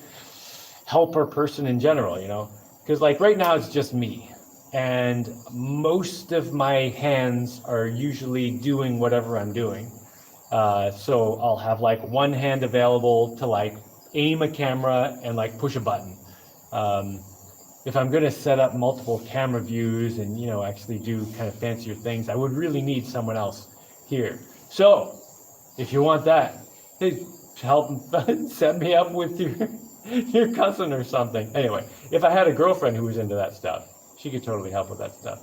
helper person in general, you know? Because like right now it's just me. And most of my hands are usually doing whatever I'm doing. So I'll have like one hand available to like aim a camera and like push a button. If I'm going to set up multiple camera views and, you know, actually do kind of fancier things, I would really need someone else here. So if you want that, hey, help set me up with your cousin or something. Anyway, if I had a girlfriend who was into that stuff, she could totally help with that stuff.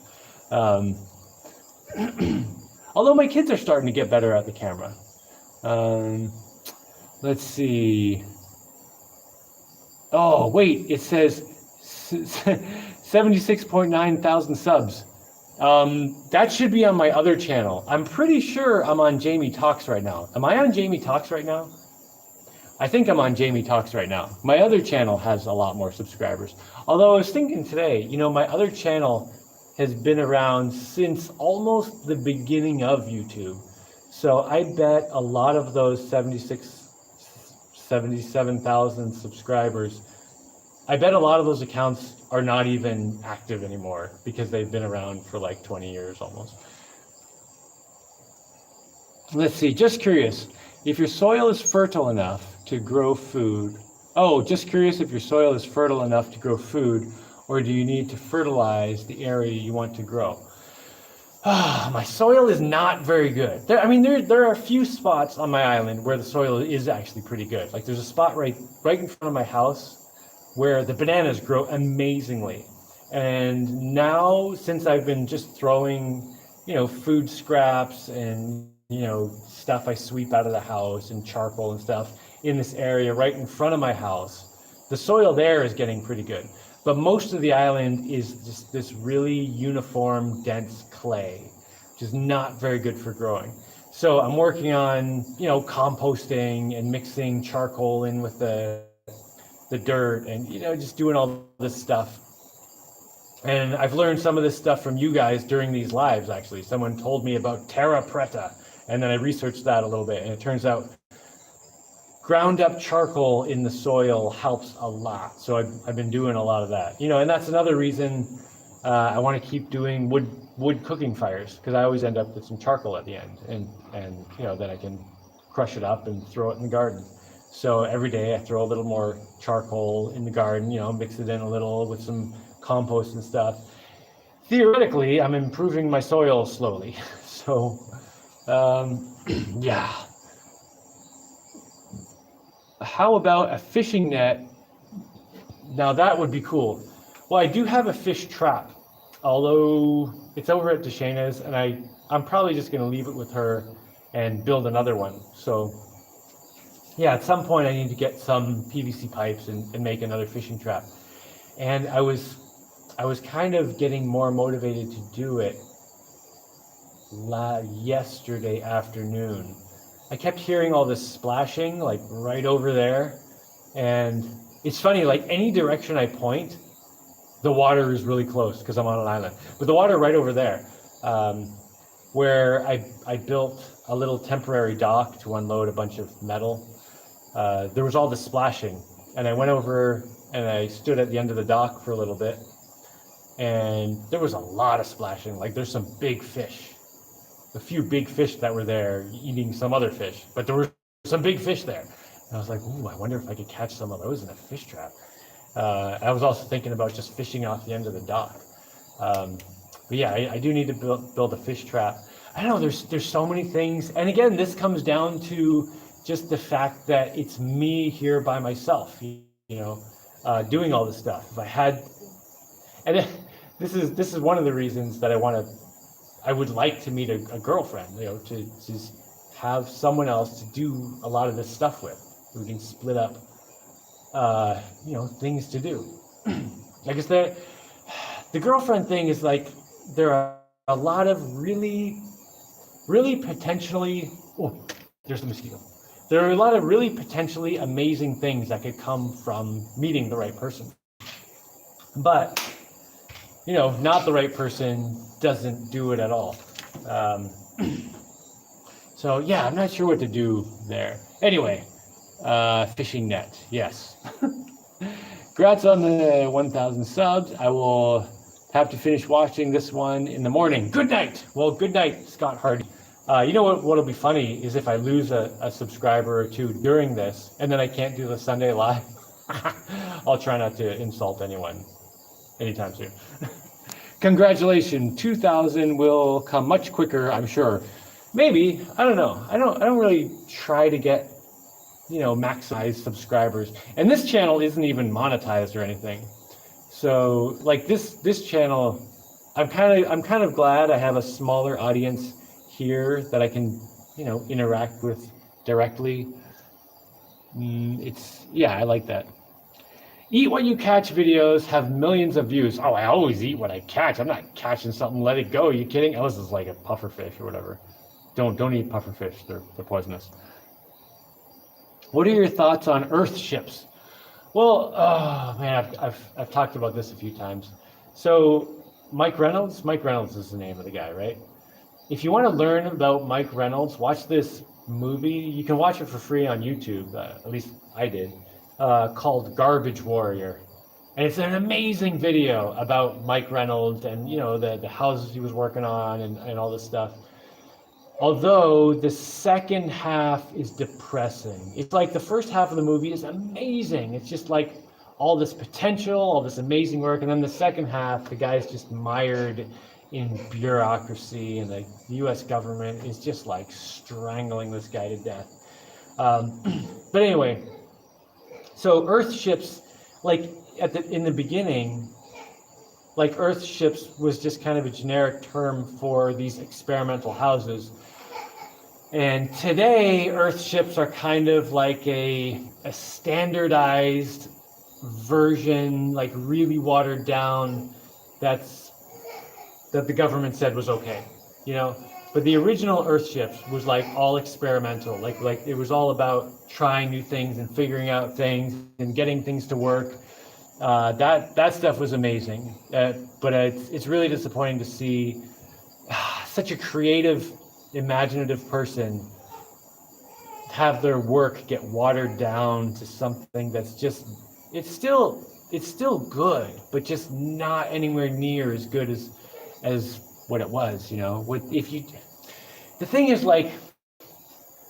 Although my kids are starting to get better at the camera. Let's see. Oh, wait, it says 76.9 thousand subs. That should be on my other channel. I'm pretty sure I'm on Jaimie Talks right now. Am I on Jaimie Talks right now? I think I'm on Jaimie Talks right now. My other channel has a lot more subscribers. Although I was thinking today, you know, my other channel has been around since almost the beginning of YouTube. So I bet a lot of those 77,000 subscribers, I bet a lot of those accounts are not even active anymore because they've been around for like 20 years almost. Let's see, just curious, if your soil is fertile enough to grow food. Oh, just curious if your soil is fertile enough to grow food, or do you need to fertilize the area you want to grow? My soil is not very good. There are a few spots on my island where the soil is actually pretty good. Like there's a spot right in front of my house where the bananas grow amazingly. And now, since I've been just throwing, you know, food scraps and, you know, stuff I sweep out of the house and charcoal and stuff in this area right in front of my house, the soil there is getting pretty good. But most of the island is just this really uniform, dense clay, which is not very good for growing. So I'm working on, you know, composting and mixing charcoal in with the dirt and, you know, just doing all this stuff. And I've learned some of this stuff from you guys during these lives, actually. Someone told me about terra preta, and then I researched that a little bit, and it turns out ground up charcoal in the soil helps a lot. So I've been doing a lot of that, you know, and that's another reason I want to keep doing wood cooking fires, because I always end up with some charcoal at the end, and you know, then I can crush it up and throw it in the garden. So every day I throw a little more charcoal in the garden, you know, mix it in a little with some compost and stuff. Theoretically, I'm improving my soil slowly. So, yeah. How about a fishing net? Now that would be cool. Well, I do have a fish trap, although it's over at Deshana's, and I'm probably just going to leave it with her and build another one. So yeah, at some point I need to get some PVC pipes and make another fishing trap. And I was kind of getting more motivated to do it yesterday afternoon. I kept hearing all this splashing like right over there, and it's funny, like any direction I point, the water is really close because I'm on an island. But the water right over there, where I built a little temporary dock to unload a bunch of metal, there was all this splashing, and I went over and I stood at the end of the dock for a little bit, and there was a lot of splashing. Like there's some big fish, a few big fish that were there eating some other fish, but there were some big fish there. And I was like, ooh, I wonder if I could catch some of those in a fish trap. I was also thinking about just fishing off the end of the dock. But yeah, I do need to build a fish trap. I don't know, there's so many things. And again, this comes down to just the fact that it's me here by myself, doing all this stuff. If I had, and this is one of the reasons that I would like to meet a girlfriend, to have someone else to do a lot of this stuff with. We can split up, things to do. I guess the girlfriend thing is like, there are a lot of really, really potentially, oh, there's the mosquito. There are a lot of really potentially amazing things that could come from meeting the right person. But, not the right person doesn't do it at all. So yeah, I'm not sure what to do there. Anyway, fishing net, yes. Congrats on the 1,000 subs. I will have to finish watching this one in the morning. Good night. Well, good night, Scott Hardy. You know what'll be funny is if I lose a subscriber or two during this, and then I can't do the Sunday live. I'll try not to insult anyone anytime soon. Congratulations, 2,000 will come much quicker, I'm sure. Maybe, I don't know. I don't really try to get, maximize subscribers. And this channel isn't even monetized or anything. So like this channel, I'm kind of glad I have a smaller audience here that I can, interact with directly. I like that. Eat what you catch videos have millions of views. Oh, I always eat what I catch. I'm not catching something, let it go. Are you kidding? Oh, this is like a pufferfish or whatever. Don't eat pufferfish. They're poisonous. What are your thoughts on Earth ships? Well, oh man, I've talked about this a few times. So Mike Reynolds is the name of the guy, right? If you want to learn about Mike Reynolds, watch this movie. You can watch it for free on YouTube, at least I did, called Garbage Warrior. And it's an amazing video about Mike Reynolds and, the houses he was working on and all this stuff. Although the second half is depressing. It's like the first half of the movie is amazing. It's just like all this potential, all this amazing work. And then the second half, the guy's just mired in bureaucracy, and the U.S. government is just like strangling this guy to death. But anyway, so Earth ships, like in the beginning, like Earth ships was just kind of a generic term for these experimental houses. And today, Earth ships are kind of like a standardized version, like really watered down, that the government said was okay, But the original Earth ships was like all experimental, like it was all about trying new things and figuring out things and getting things to work. That stuff was amazing, but it's really disappointing to see such a creative, imaginative person have their work get watered down to something that's just it's still good, but just not anywhere near as good as what it was. The thing is, like,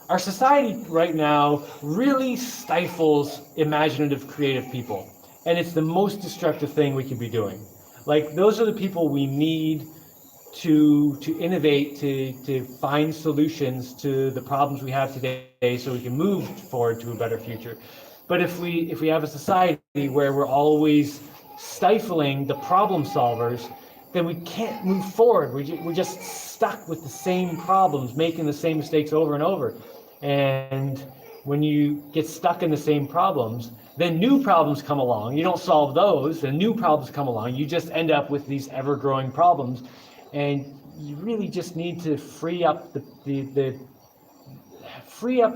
our society right now really stifles imaginative, creative people. And it's the most destructive thing we could be doing. Like, those are the people we need to innovate, to find solutions to the problems we have today so we can move forward to a better future. But if we have a society where we're always stifling the problem solvers, then we can't move forward. We're just stuck with the same problems, making the same mistakes over and over. And when you get stuck in the same problems, then new problems come along. You don't solve those, and new problems come along. You just end up with these ever-growing problems, and you really just need to free up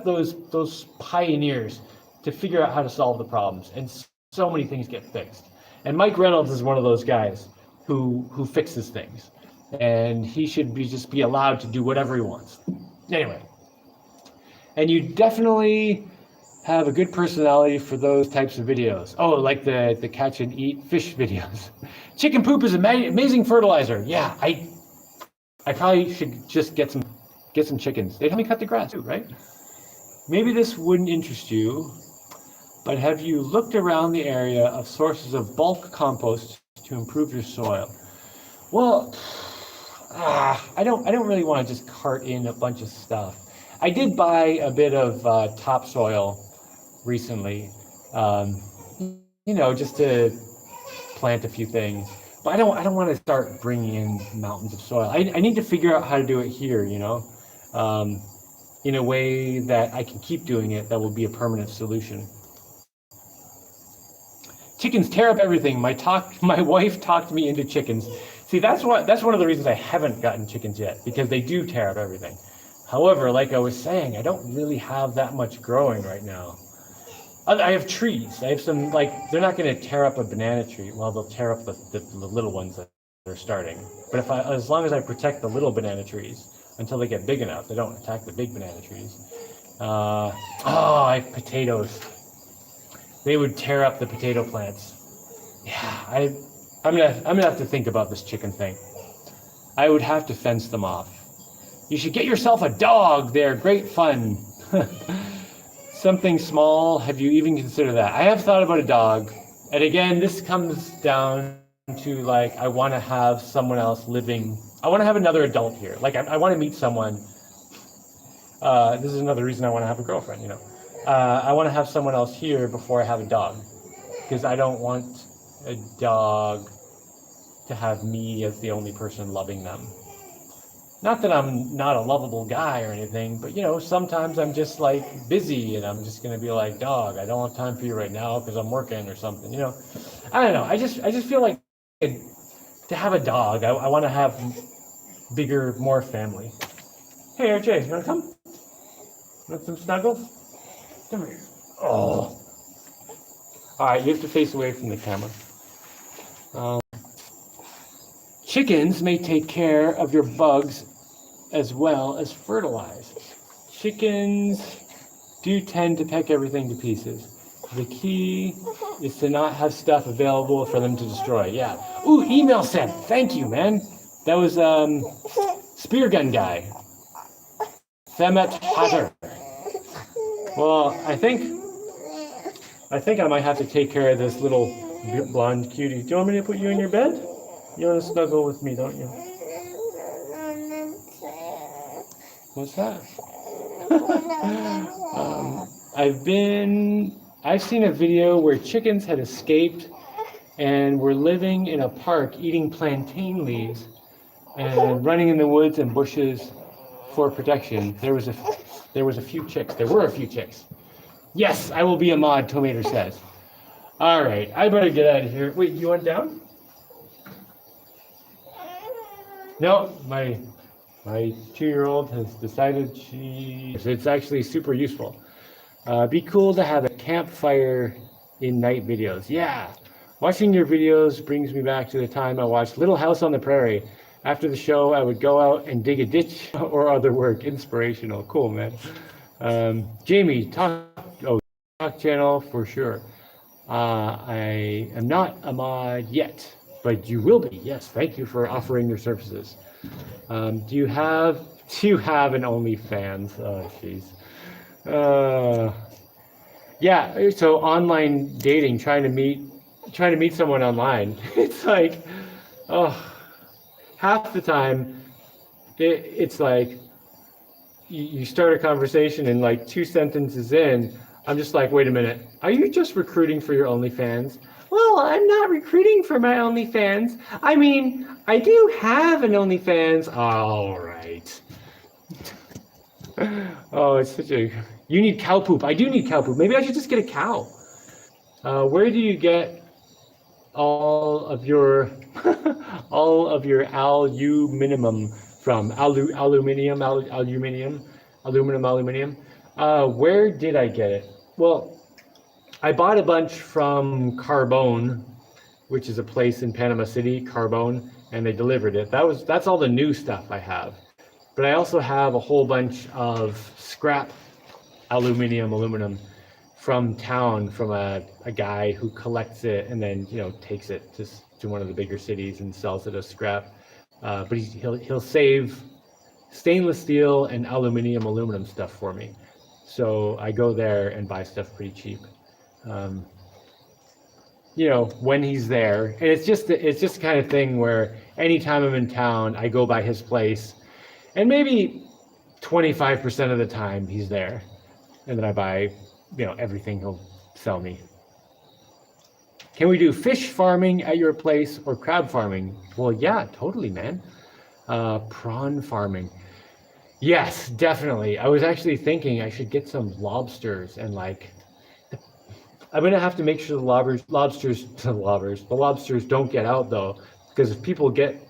those pioneers to figure out how to solve the problems. And so many things get fixed. And Mike Reynolds is one of those guys who fixes things, and he should just be allowed to do whatever he wants. Anyway, and you definitely have a good personality for those types of videos. Oh, like the catch and eat fish videos. Chicken poop is amazing fertilizer. Yeah, I probably should just get some chickens. They'd help me cut the grass too, right? Maybe this wouldn't interest you, but have you looked around the area of sources of bulk compost to improve your soil? Well, I don't really want to just cart in a bunch of stuff. I did buy a bit of topsoil recently, just to plant a few things. But I don't want to start bringing in mountains of soil. I need to figure out how to do it here, in a way that I can keep doing it that will be a permanent solution. Chickens tear up everything. My wife talked me into chickens. See, that's one of the reasons I haven't gotten chickens yet, because they do tear up everything. However, like I was saying, I don't really have that much growing right now. I have trees. I have some, they're not going to tear up a banana tree. Well, they'll tear up the little ones that are starting. But as long as I protect the little banana trees until they get big enough, they don't attack the big banana trees. I have potatoes. They would tear up the potato plants. Yeah, I'm gonna have to think about this chicken thing. I would have to fence them off. You should get yourself a dog. They're great fun. Something small. Have you even considered that? I have thought about a dog. And again, this comes down to I want to have someone else living. I want to have another adult here. I want to meet someone. This is another reason I want to have a girlfriend, I want to have someone else here before I have a dog, because I don't want a dog to have me as the only person loving them. Not that I'm not a lovable guy or anything, but sometimes I'm just busy, and I'm just gonna be like, dog, I don't have time for you right now because I'm working or something. I don't know. I just feel like to have a dog, I want to have bigger, more family. Hey, RJ, you wanna come? Want some snuggles? Come here. Oh. All right, you have to face away from the camera. Chickens may take care of your bugs as well as fertilize. Chickens do tend to peck everything to pieces. The key is to not have stuff available for them to destroy. Yeah. Ooh, email sent. Thank you, man. That was Spear Gun Guy. Themet Hatter. Well, I think I might have to take care of this little blonde cutie. Do you want me to put you in your bed? You want to snuggle with me, don't you? What's that? I've seen a video where chickens had escaped and were living in a park eating plantain leaves and running in the woods and bushes for protection. There were a few chicks. Yes, I will be a mod, Tomater says. All right, I better get out of here. Wait, you want down? No, my 2-year-old has decided it's actually super useful. Be cool to have a campfire in night videos. Yeah, watching your videos brings me back to the time I watched Little House on the Prairie. After the show, I would go out and dig a ditch or other work. Inspirational. Cool, man. Jaimie, talk channel for sure. I am not a mod yet, but you will be. Yes, thank you for offering your services. Do you have an OnlyFans? Oh, jeez. Yeah. So online dating, trying to meet someone online. It's half the time, it's you start a conversation and 2 sentences in, I'm just like, wait a minute, are you just recruiting for your OnlyFans? Well, I'm not recruiting for my OnlyFans. I mean, I do have an OnlyFans. All right. Oh, it's such a. You need cow poop. I do need cow poop. Maybe I should just get a cow. Where do you get all of your all of your aluminum from? Aluminum. Where did I get it? Well, I bought a bunch from Carbone, which is a place in Panama City, Carbone, and they delivered it. That's all the new stuff I have. But I also have a whole bunch of scrap aluminum from town, from a guy who collects it and then takes it to one of the bigger cities and sells it as scrap. But he'll save stainless steel and aluminum stuff for me. So I go there and buy stuff pretty cheap. When he's there, and it's just the kind of thing where anytime I'm in town, I go by his place, and maybe 25% of the time he's there, and then I buy everything he'll sell me. Can we do fish farming at your place or crab farming? Well, yeah, totally, man. Prawn farming. Yes, definitely. I was actually thinking I should get some lobsters and I'm gonna have to make sure the lobsters don't get out though, because if people get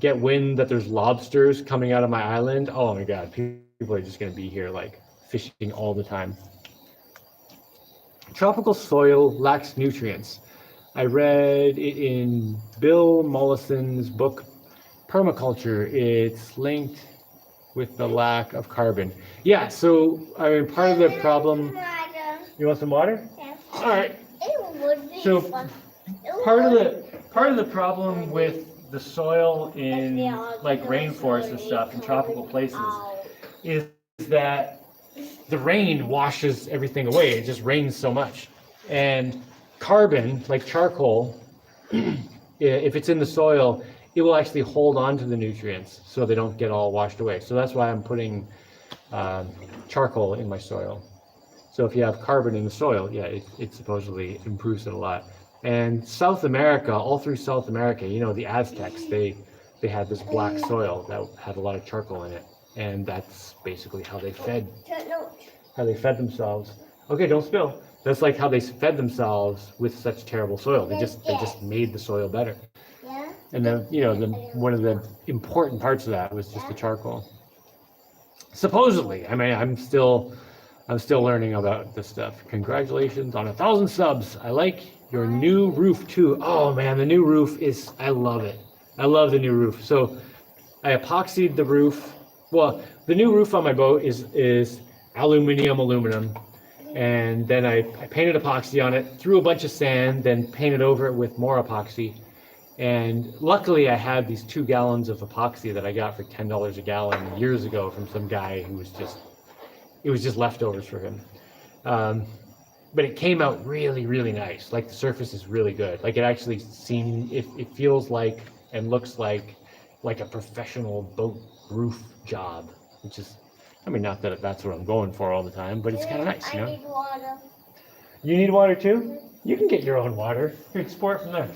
wind that there's lobsters coming out of my island, oh my God, people are just gonna be here fishing all the time. Tropical soil lacks nutrients. I read it in Bill Mollison's book, Permaculture. It's linked with the lack of carbon. Yeah, so I mean, part of the problem. You want some water? Yeah. All right. So part of the problem with the soil in rainforests and stuff in tropical places is that the rain washes everything away. It just rains so much. And carbon, like charcoal, if it's in the soil, it will actually hold on to the nutrients so they don't get all washed away. So that's why I'm putting charcoal in my soil. So if you have carbon in the soil, yeah, it supposedly improves it a lot. And South America, all through South America, the Aztecs, they had this black soil that had a lot of charcoal in it. And that's basically how they fed themselves. Okay, don't spill. That's like how they fed themselves with such terrible soil. They just made the soil better. Yeah. And then one of the important parts of that was just the charcoal. Supposedly, I mean, I'm still learning about this stuff. Congratulations on 1,000 subs. I like your new roof too. Oh man, the new roof I love it. I love the new roof. So I epoxied the roof. Well, the new roof on my boat is aluminum, and then I painted epoxy on it, threw a bunch of sand, then painted over it with more epoxy. And luckily I had these 2 gallons of epoxy that I got for $10 a gallon years ago from some guy who was it was just leftovers for him. But it came out really, really nice. Like the surface is really good. Like it actually it feels like and looks like a professional boat roof job, which is, I mean, not that that's what I'm going for all the time, but it's kind of nice, I need water. You need water too? You can get your own water. You can pour it from there.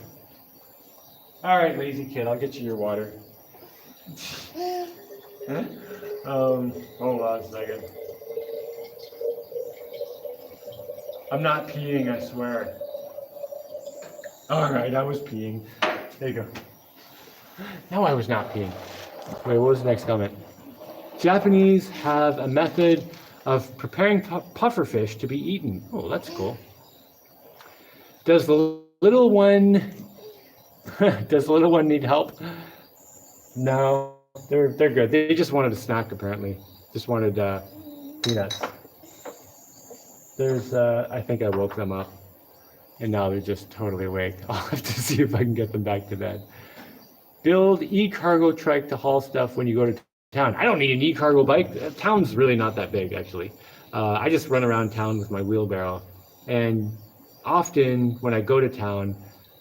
All right, lazy kid, I'll get you your water. Huh? Hold on a second. I'm not peeing, I swear. All right, I was peeing. There you go. No, I was not peeing. Wait, what was the next comment? Japanese have a method of preparing pufferfish to be eaten. Oh, that's cool. Does the little one need help? No, they're good. They just wanted a snack apparently. Just wanted peanuts. I think I woke them up, and now they're just totally awake. I'll have to see if I can get them back to bed. Build e-cargo trike to haul stuff when you go to town. I don't need an e-cargo bike. Town's really not that big, actually. I just run around town with my wheelbarrow, and often when I go to town,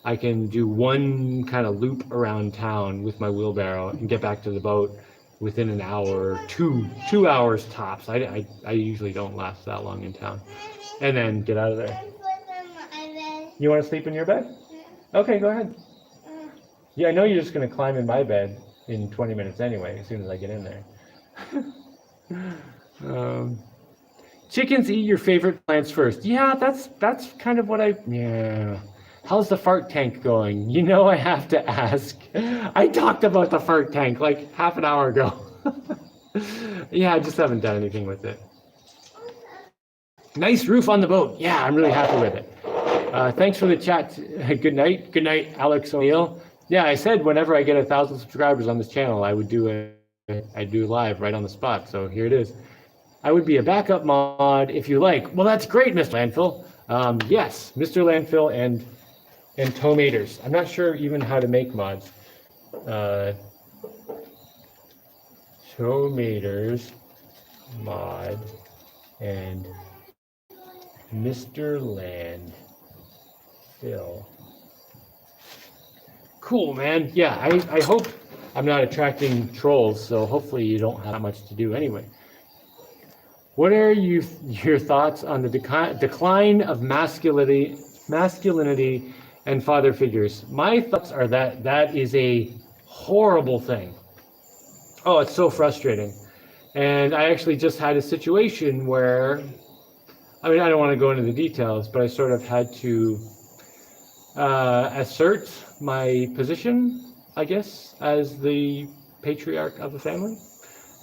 I can do one kind of loop around town with my wheelbarrow and get back to the boat within an hour, 2 hours tops. I usually don't last that long in town. And then get out of there. You want to sleep in your bed? Okay, go ahead. Yeah, I know you're just going to climb in my bed in 20 minutes anyway, as soon as I get in there. Chickens eat your favorite plants first. Yeah, that's kind of what yeah. How's the fart tank going? You know I have to ask. I talked about the fart tank like half an hour ago. Yeah, I just haven't done anything with it. Nice roof on the boat. Yeah, I'm really happy with it. Thanks for the chat. Good night. Good night, Alex O'Neill. Yeah, I said whenever I get 1,000 subscribers on this channel, I would do live right on the spot. So here it is. I would be a backup mod if you like. Well, that's great, Mr. Landfill. Yes, Mr. Landfill and Tomaters. I'm not sure even how to make mods. Tomaters mod and Mr. Landfill. Cool, man. Yeah, I hope I'm not attracting trolls, so hopefully you don't have much to do anyway. What are your thoughts on the decline of masculinity and father figures? My thoughts are that is a horrible thing. Oh, it's so frustrating. And I actually just had a situation where, I mean, I don't want to go into the details, but I sort of had to assert my position, I guess, as the patriarch of the family,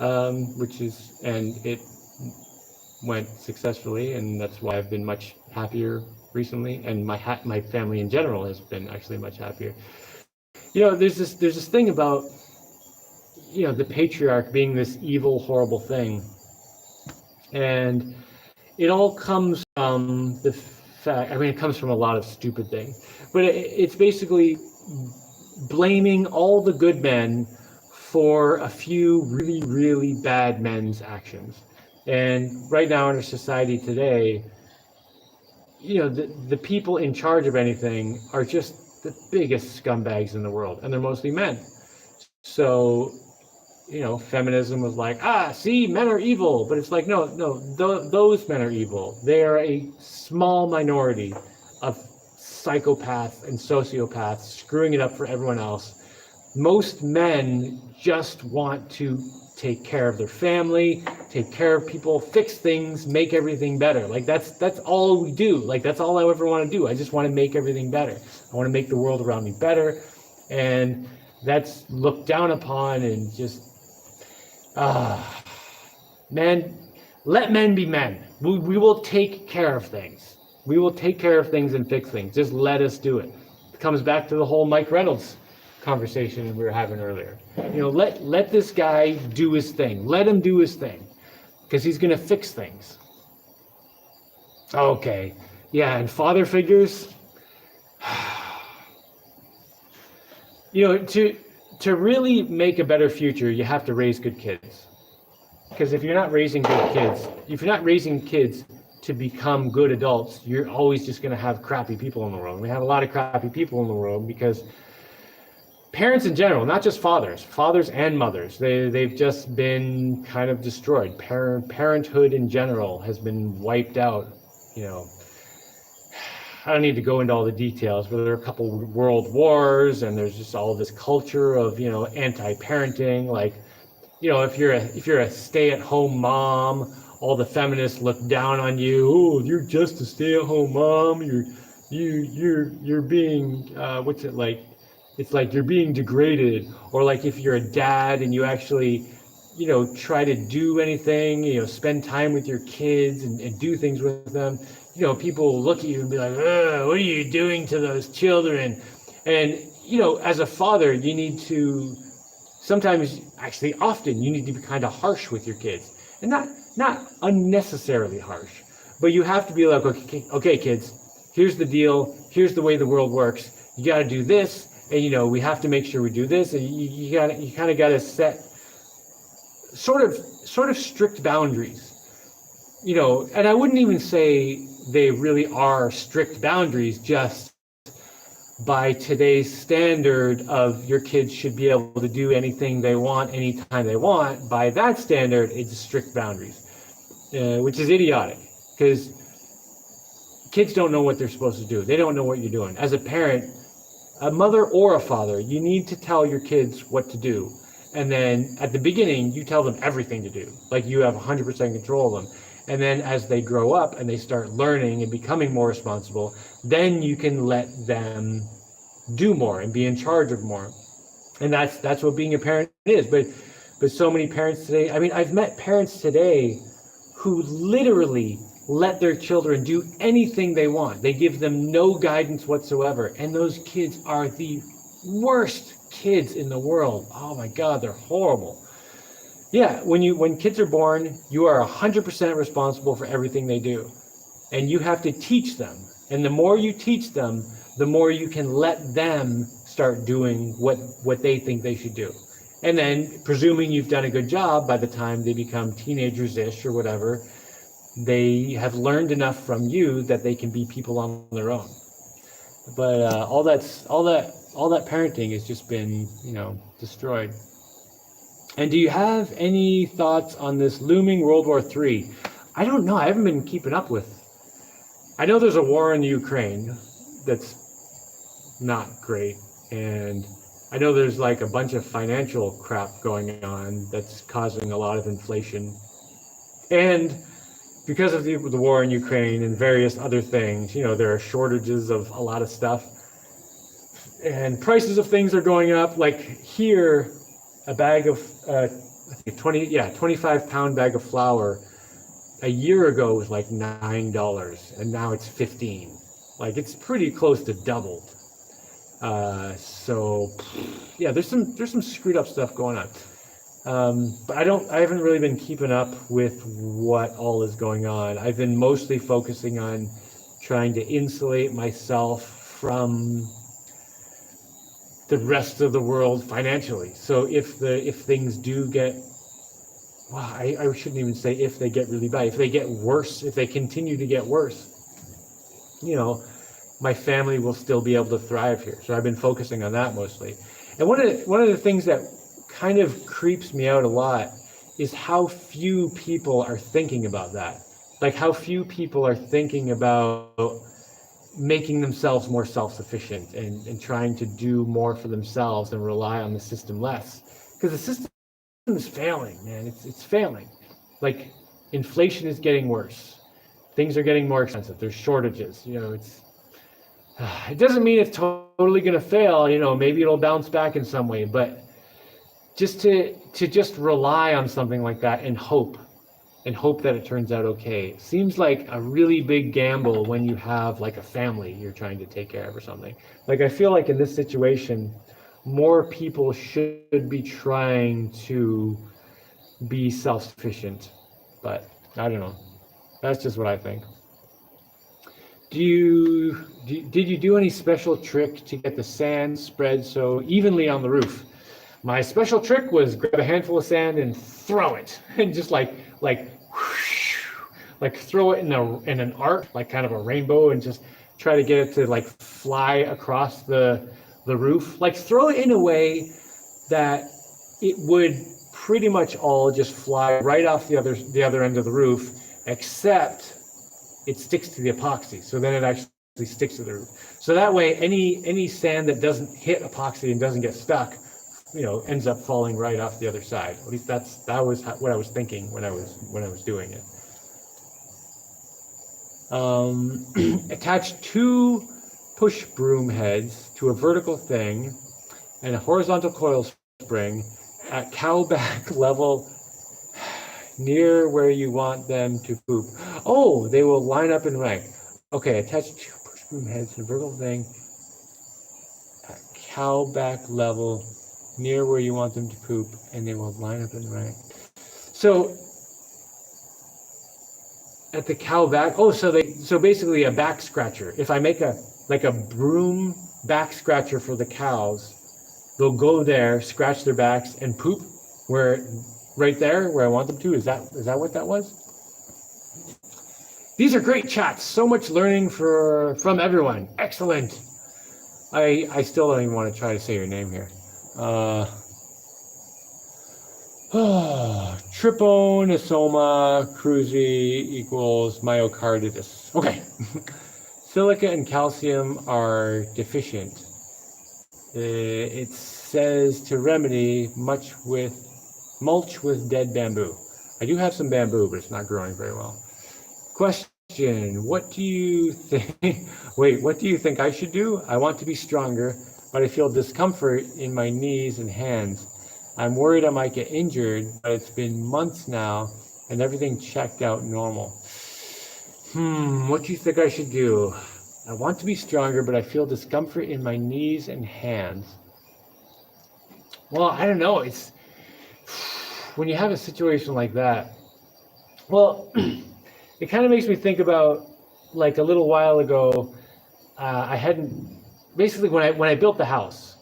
and it went successfully, and that's why I've been much happier recently, and my family in general has been actually much happier. You know, there's this thing about, you know, the patriarch being this evil, horrible thing, and it all comes from the fact, I mean, it comes from a lot of stupid things, but it's basically blaming all the good men for a few really, really bad men's actions. And right now in our society today, you know, the people in charge of anything are just the biggest scumbags in the world, and they're mostly men. So, you know, feminism was like, see, men are evil, but it's like, no, those men are evil. They are a small minority of psychopaths and sociopaths screwing it up for everyone else. Most men just want to take care of their family, take care of people, fix things, make everything better. Like that's all we do. Like that's all I ever want to do. I just want to make everything better. I want to make the world around me better. And that's looked down upon, and just, man, let men be men. We will take care of things. We will take care of things and fix things. Just let us do it. It comes back to the whole Mike Reynolds conversation we were having earlier. You know, let this guy do his thing. Let him do his thing, because he's going to fix things. Okay. Yeah, and father figures, you know, to really make a better future, you have to raise good kids. Because if you're not raising good kids, if you're not raising kids to become good adults, you're always just going to have crappy people in the world. We have a lot of crappy people in the world because parents in general, not just fathers and mothers, they've just been kind of destroyed. Parenthood in general has been wiped out. You know, I don't need to go into all the details, but there are a couple world wars, and there's just all this culture of, you know, anti-parenting. Like, you know, if you're a stay-at-home mom, all the feminists look down on you. Oh, you're just a stay-at-home mom. You're being what's it like? It's like you're being degraded. Or like if you're a dad and you actually, you know, try to do anything, you know, spend time with your kids and do things with them, you know, people look at you and be like, what are you doing to those children? And, you know, as a father, you need to sometimes, actually often, you need to be kind of harsh with your kids. And not unnecessarily harsh, but you have to be like, okay, kids, here's the deal. Here's the way the world works. You got to do this. And, you know, we have to make sure we do this. And you kind of got to set sort of strict boundaries, you know, and I wouldn't even say they really are strict boundaries, just by today's standard of your kids should be able to do anything they want anytime they want, by that standard, it's strict boundaries, which is idiotic because kids don't know what they're supposed to do. They don't know what you're doing. As a parent, a mother or a father, you need to tell your kids what to do. And then at the beginning, you tell them everything to do. Like you have 100% control of them. And then as they grow up and they start learning and becoming more responsible, then you can let them do more and be in charge of more. And that's what being a parent is. But so many parents today, I mean, I've met parents today who literally let their children do anything they want. They give them no guidance whatsoever. And those kids are the worst kids in the world. Oh my God, they're horrible. Yeah, when kids are born, you are 100% responsible for everything they do. And you have to teach them. And the more you teach them, the more you can let them start doing what they think they should do. And then, presuming you've done a good job, by the time they become teenagers-ish or whatever, they have learned enough from you that they can be people on their own. But all that parenting has just been, destroyed. And do you have any thoughts on this looming World War III? I don't know. I haven't been keeping up with. I know there's a war in the Ukraine that's not great, and I know there's like a bunch of financial crap going on that's causing a lot of inflation. And because of the war in Ukraine and various other things, there are shortages of a lot of stuff. And prices of things are going up. Like here, a bag of 25-pound bag of flour a year ago was like $9, and now it's $15. Like it's pretty close to doubled. So yeah, there's some screwed up stuff going on. But I haven't really been keeping up with what all is going on. I've been mostly focusing on trying to insulate myself from the rest of the world financially. So if things do get, well, I shouldn't even say if they get really bad. If they get worse, if they continue to get worse, my family will still be able to thrive here. So I've been focusing on that mostly. And one of the things that kind of creeps me out a lot is how few people are thinking about that. Like how few people are thinking about making themselves more self-sufficient and trying to do more for themselves and rely on the system less. Because the system is failing, man. It's failing. Like inflation is getting worse. Things are getting more expensive. There's shortages. It doesn't mean it's totally going to fail. Maybe it'll bounce back in some way. But just to just rely on something like that and hope that it turns out okay seems like a really big gamble when you have like a family you're trying to take care of or something. Like I feel like in this situation, more people should be trying to be self-sufficient, but I don't know. That's just what I think. Did you do any special trick to get the sand spread so evenly on the roof? My special trick was grab a handful of sand and throw it, and just like throw it in an arc, like kind of a rainbow, and just try to get it to like fly across the roof. Like throw it in a way that it would pretty much all just fly right off the other end of the roof, except it sticks to the epoxy. So then it actually sticks to the roof. So that way, any sand that doesn't hit epoxy and doesn't get stuck, ends up falling right off the other side. At least that was what I was thinking when I was doing it. Attach 2 push broom heads to a vertical thing and a horizontal coil spring at cow back level near where you want them to poop. Oh, they will line up in rank. Okay, attach 2 push broom heads to a vertical thing at cow back level near where you want them to poop, and they will line up in rank. So at the cow back, so basically a back scratcher. If I make a broom back scratcher for the cows, they'll go there, scratch their backs, and poop right there where I want them to. Is that what that was? These are great chats. So much learning from everyone. Excellent. I still don't even want to try to say your name here. Trypanosoma cruzi equals myocarditis. Okay. Silica and calcium are deficient. It says to remedy mulch with dead bamboo. I do have some bamboo, but it's not growing very well. Question, what do you think? Wait, what do you think I should do? I want to be stronger, but I feel discomfort in my knees and hands. I'm worried I might get injured, but it's been months now and everything checked out normal. What do you think I should do? I want to be stronger, but I feel discomfort in my knees and hands. Well, I don't know. It's when you have a situation like that, well, it kind of makes me think about like a little while ago, I hadn't, basically when I built the house,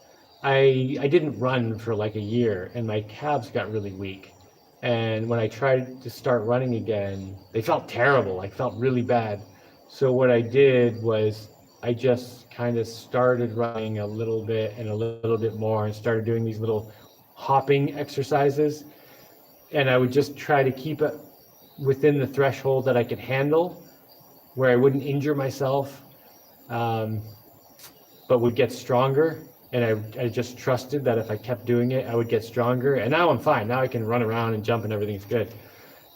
I didn't run for like a year and my calves got really weak. And when I tried to start running again, they felt terrible, like felt really bad. So what I did was I just kind of started running a little bit and a little bit more and started doing these little hopping exercises. And I would just try to keep it within the threshold that I could handle, where I wouldn't injure myself, but would get stronger. And I just trusted that if I kept doing it, I would get stronger. And now I'm fine. Now I can run around and jump and everything's good.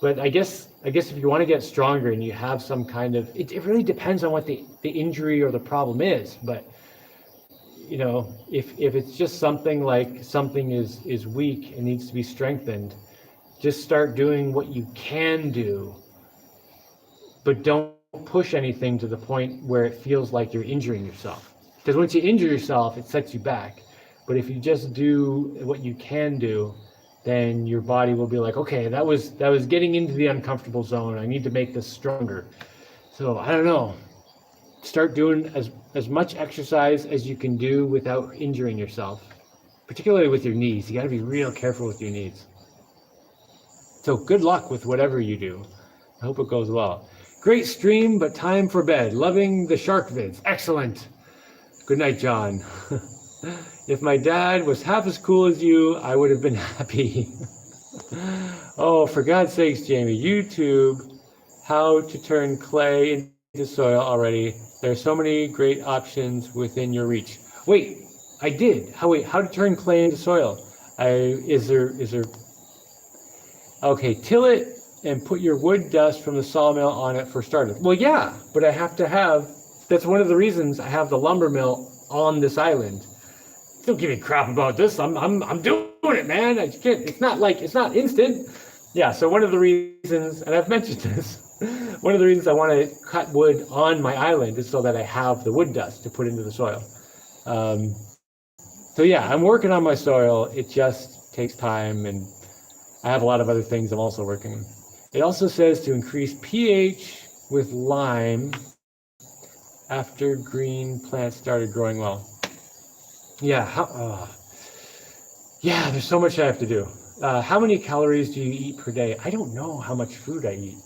But I guess if you want to get stronger and you have some kind of, it really depends on what the injury or the problem is. But you know, if it's just something like something is weak and needs to be strengthened, just start doing what you can do, but don't push anything to the point where it feels like you're injuring yourself. Because once you injure yourself, it sets you back. But if you just do what you can do, then your body will be like, okay, that was getting into the uncomfortable zone. I need to make this stronger. So I don't know. Start doing as much exercise as you can do without injuring yourself, particularly with your knees. You got to be real careful with your knees. So good luck with whatever you do. I hope it goes well. Great stream, but time for bed. Loving the shark vids. Excellent. Good night, John. If my dad was half as cool as you, I would have been happy. Oh, for God's sakes, Jaimie, YouTube, how to turn clay into soil already. There are so many great options within your reach. Wait, I did. How to turn clay into soil? Is there? Okay, till it and put your wood dust from the sawmill on it for starters. Well, yeah, but I have to have. That's one of the reasons I have the lumber mill on this island. Don't give me crap about this. I'm doing it, man. I can't. It's not instant. Yeah. So one of the reasons, and I've mentioned this. One of the reasons I want to cut wood on my island is so that I have the wood dust to put into the soil. So yeah, I'm working on my soil. It just takes time, and I have a lot of other things I'm also working on. It also says to increase pH with lime after green plants started growing well. Yeah, yeah, there's so much I have to do. How many calories do you eat per day? I don't know how much food I eat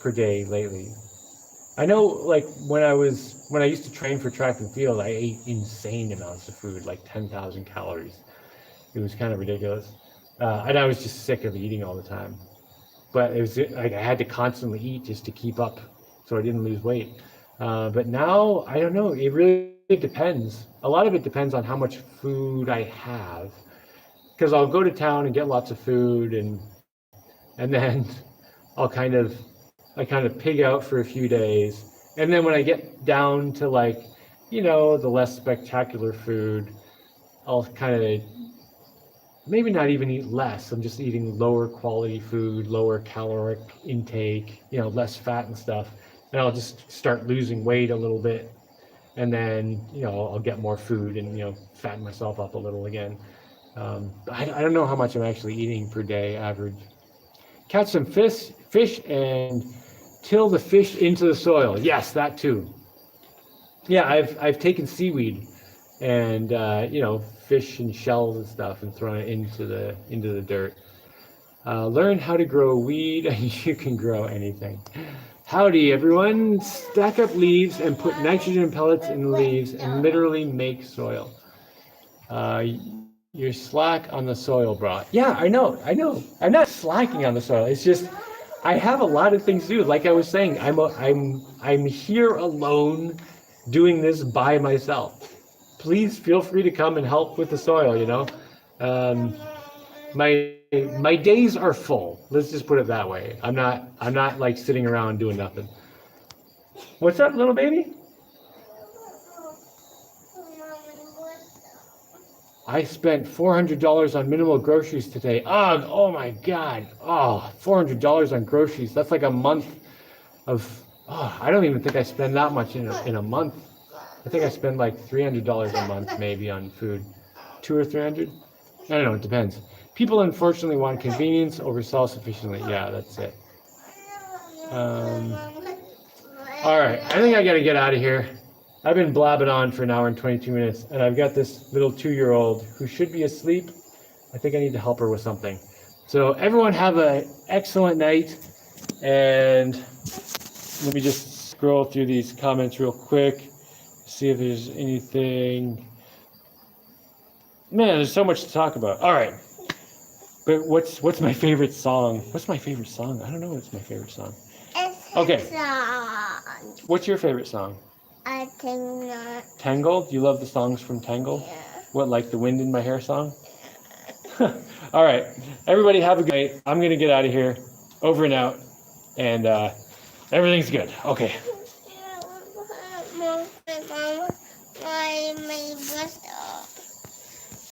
per day lately. I know, like when I used to train for track and field, I ate insane amounts of food, like 10,000 calories. It was kind of ridiculous. And I was just sick of eating all the time. But it was like I had to constantly eat just to keep up so I didn't lose weight. But now, I don't know, it really depends. A lot of it depends on how much food I have. Because I'll go to town and get lots of food and then I kind of pig out for a few days. And then when I get down to like, you know, the less spectacular food, I'll kind of maybe not even eat less. I'm just eating lower quality food, lower caloric intake, you know, less fat and stuff. And I'll just start losing weight a little bit. And then, you know, I'll get more food and, you know, fatten myself up a little again. I don't know how much I'm actually eating per day average. Catch some fish and till the fish into the soil. Yes, that too. Yeah, I've taken seaweed and you know, fish and shells and stuff and thrown it into the dirt. Learn how to grow weed and you can grow anything. Howdy, everyone. Stack up leaves and put nitrogen pellets in the leaves and literally make soil. You're slack on the soil, bro. Yeah, I know. I'm not slacking on the soil. It's just I have a lot of things to do. Like I was saying, I'm here alone doing this by myself. Please feel free to come and help with the soil, you know. My days are full. Let's just put it that way. I'm not like sitting around doing nothing. What's up, little baby? I spent $400 on minimal groceries today. Oh my God. Oh, $400 on groceries. That's like a month of, I don't even think I spend that much in a month. I think I spend like $300 a month maybe on food. 200 or 300? I don't know, it depends. People unfortunately want convenience over self-sufficiency. Yeah, that's it. All right, I think I gotta get out of here. I've been blabbing on for an hour and 22 minutes, and I've got this little 2-year-old who should be asleep. I think I need to help her with something. So everyone have an excellent night, and let me just scroll through these comments real quick, see if there's anything. Man, there's so much to talk about. All right, but what's my favorite song? What's my favorite song? I don't know what's my favorite song. Okay. What's your favorite song? Tangle. Tangle? Do you love the songs from Tangle? Yeah. What, like the Wind in My Hair song? All right. Everybody have a good night. I'm going to get out of here. Over and out. And everything's good. Okay.